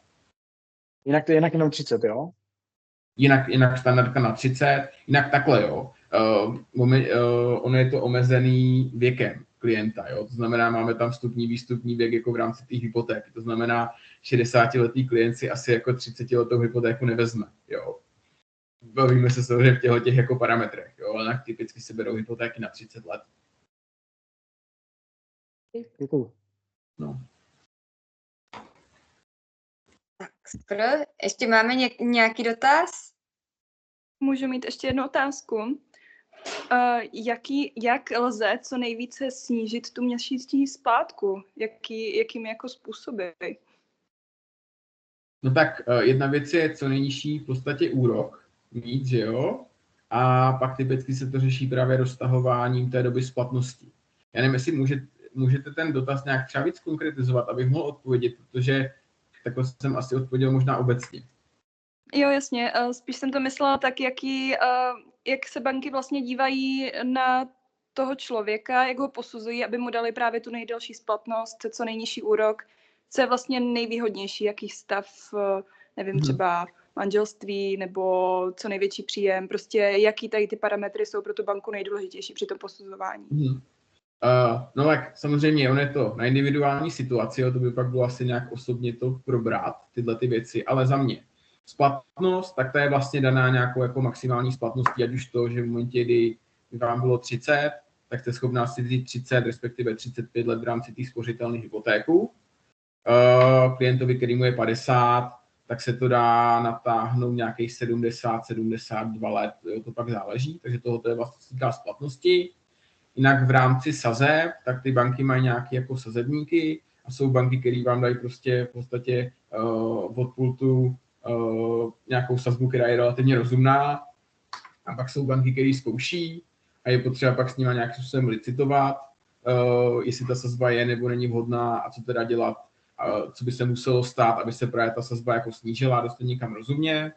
Speaker 2: Jinak to je jenom 30, jo?
Speaker 5: Jinak standardka na 30, jinak takhle, jo. Ono je to omezený věkem klienta, jo. To znamená, máme tam výstupní věk jako v rámci těch hypoték. To znamená, 60letý klient si asi jako 30letou hypotéku nevezme, jo. Bavíme se samozřejmě v těch jako parametrech, jo, ale typicky se berou hypotéky na 30 let.
Speaker 2: Děkuju.
Speaker 5: No.
Speaker 1: Tak, super. Ještě máme nějaký dotaz?
Speaker 3: Můžu mít ještě jednu otázku. Jak lze co nejvíce snížit tu měsíční splátku? Jakými jako způsoby?
Speaker 5: No tak jedna věc je co nejnižší v podstatě úrok mít, že jo? A pak typicky se to řeší právě roztahováním té doby splatnosti. Já nevím, jestli můžete ten dotaz nějak třeba víc konkretizovat, abych mohl odpovědět, protože takhle jsem asi odpověděl možná obecně.
Speaker 3: Jo, jasně. Spíš jsem to myslela tak, jak se banky vlastně dívají na toho člověka, jak ho posuzují, aby mu dali právě tu nejdelší splatnost, co nejnižší úrok, co je vlastně nejvýhodnější, jaký stav, nevím, třeba manželství nebo co největší příjem, prostě jaký tady ty parametry jsou pro tu banku nejdůležitější při tom posuzování.
Speaker 5: No tak samozřejmě ono je to na individuální situaci, jo, to by pak bylo asi nějak osobně to probrat, tyhle ty věci, ale za mě splatnost, tak ta je vlastně daná nějakou jako maximální splatností, ať už to, že v momentě, kdy vám bylo 30, tak jste schopná si vzít 30, respektive 35 let v rámci těch spořitelných hypotéků. Klientovi, který mu je 50, tak se to dá natáhnout nějakých 70-72 let, jo, to pak záleží, takže tohoto je vlastně týká splatnosti. Jinak v rámci sazeb, tak ty banky mají nějaké jako sazebníky a jsou banky, které vám dají prostě v podstatě od pultu nějakou sazbu, která je relativně rozumná. A pak jsou banky, které zkouší a je potřeba pak s nimi nějakým způsobem licitovat, jestli ta sazba je nebo není vhodná a co teda dělat, co by se muselo stát, aby se právě ta sazba jako snížila a dostala někam rozumně.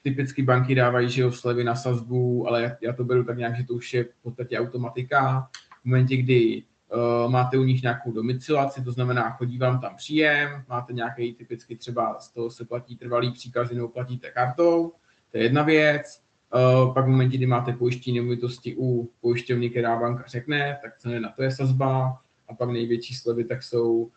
Speaker 5: Typicky banky dávají, že jo, slevy na sazbu, ale já to beru tak nějak, že to už je v podstatě automatika. V momentě, kdy máte u nich nějakou domicilaci, to znamená, chodí vám tam příjem, máte nějaký typicky třeba z toho se platí trvalý příkazy nebo platíte kartou, to je jedna věc. Pak v momentě, kdy máte pojištění nemovitosti u pojišťovny, která banka řekne, tak co na to je sazba. A pak největší slevy tak jsou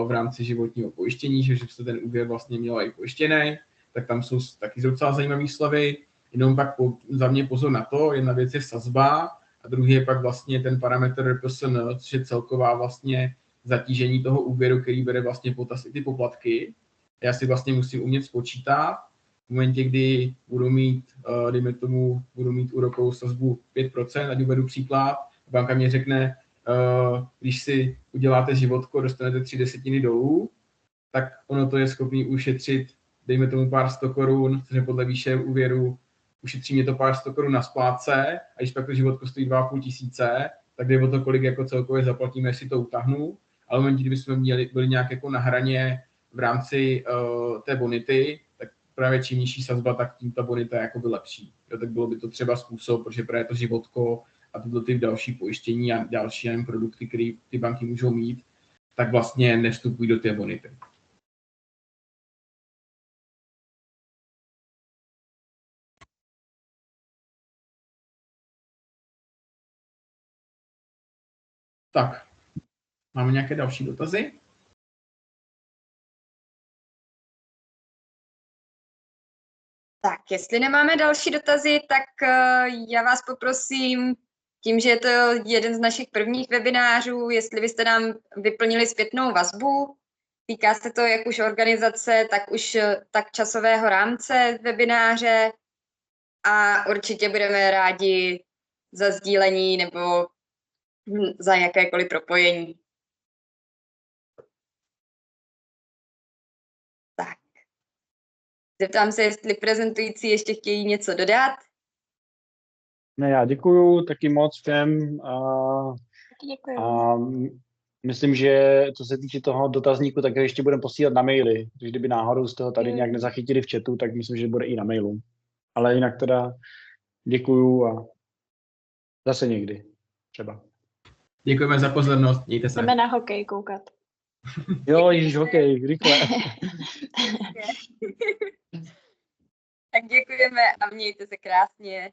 Speaker 5: v rámci životního pojištění, že jste ten úvěr vlastně měla i pojištěný, tak tam jsou taky docela zajímavé slevy. Jenom pak za mě pozor na to, jedna věc je sazba a druhý je pak vlastně ten parametr RPSN, což je celková vlastně zatížení toho úvěru, který bere vlastně potaz i ty poplatky. Já si vlastně musím umět spočítat. V momentě, kdy budu mít, dejme tomu, budu mít úrokovou sazbu 5%, ať uvedu příklad, banka mě řekne, když si uděláte životko, dostanete 3/10 dolů, tak ono to je schopný ušetřit, dejme tomu pár 100 korun, což je podle výše úvěru, ušetří mě to pár 100 korun na splátce, a když pak to životko stojí 2,5 tisíce, tak jde o to, kolik jako celkově zaplatíme, jestli to utáhnu. Ale v momentě, kdybychom byli nějak jako na hraně v rámci té bonity, tak právě čím nižší sazba, tak tím ta bonita je jakoby lepší. Jo, tak bylo by to třeba způsob, protože právě to životko a tyto ty další pojištění a další produkty, které ty banky můžou mít, tak vlastně nevstupují do té bonity. Tak, máme nějaké další dotazy?
Speaker 1: Tak, jestli nemáme další dotazy, tak já vás poprosím, tím, že je to jeden z našich prvních webinářů, jestli byste nám vyplnili zpětnou vazbu. Týká se to jak už organizace, tak časového rámce webináře a určitě budeme rádi za sdílení nebo za jakékoliv propojení. Tak. Zeptám se, jestli prezentující ještě chtějí něco dodat.
Speaker 2: Ne, já děkuju taky moc všem.
Speaker 4: Děkuji.
Speaker 2: A Myslím, že co se týče toho dotazníku, tak ho ještě budeme posílat na maily. Takže kdyby náhodou z toho tady nějak nezachytili v chatu, tak myslím, že bude i na mailu. Ale jinak teda děkuju a zase někdy třeba.
Speaker 5: Děkujeme za pozornost, mějte se.
Speaker 4: Jdeme na hokej koukat.
Speaker 2: Jo, již hokej, rychle.
Speaker 1: Tak děkujeme a mějte se krásně.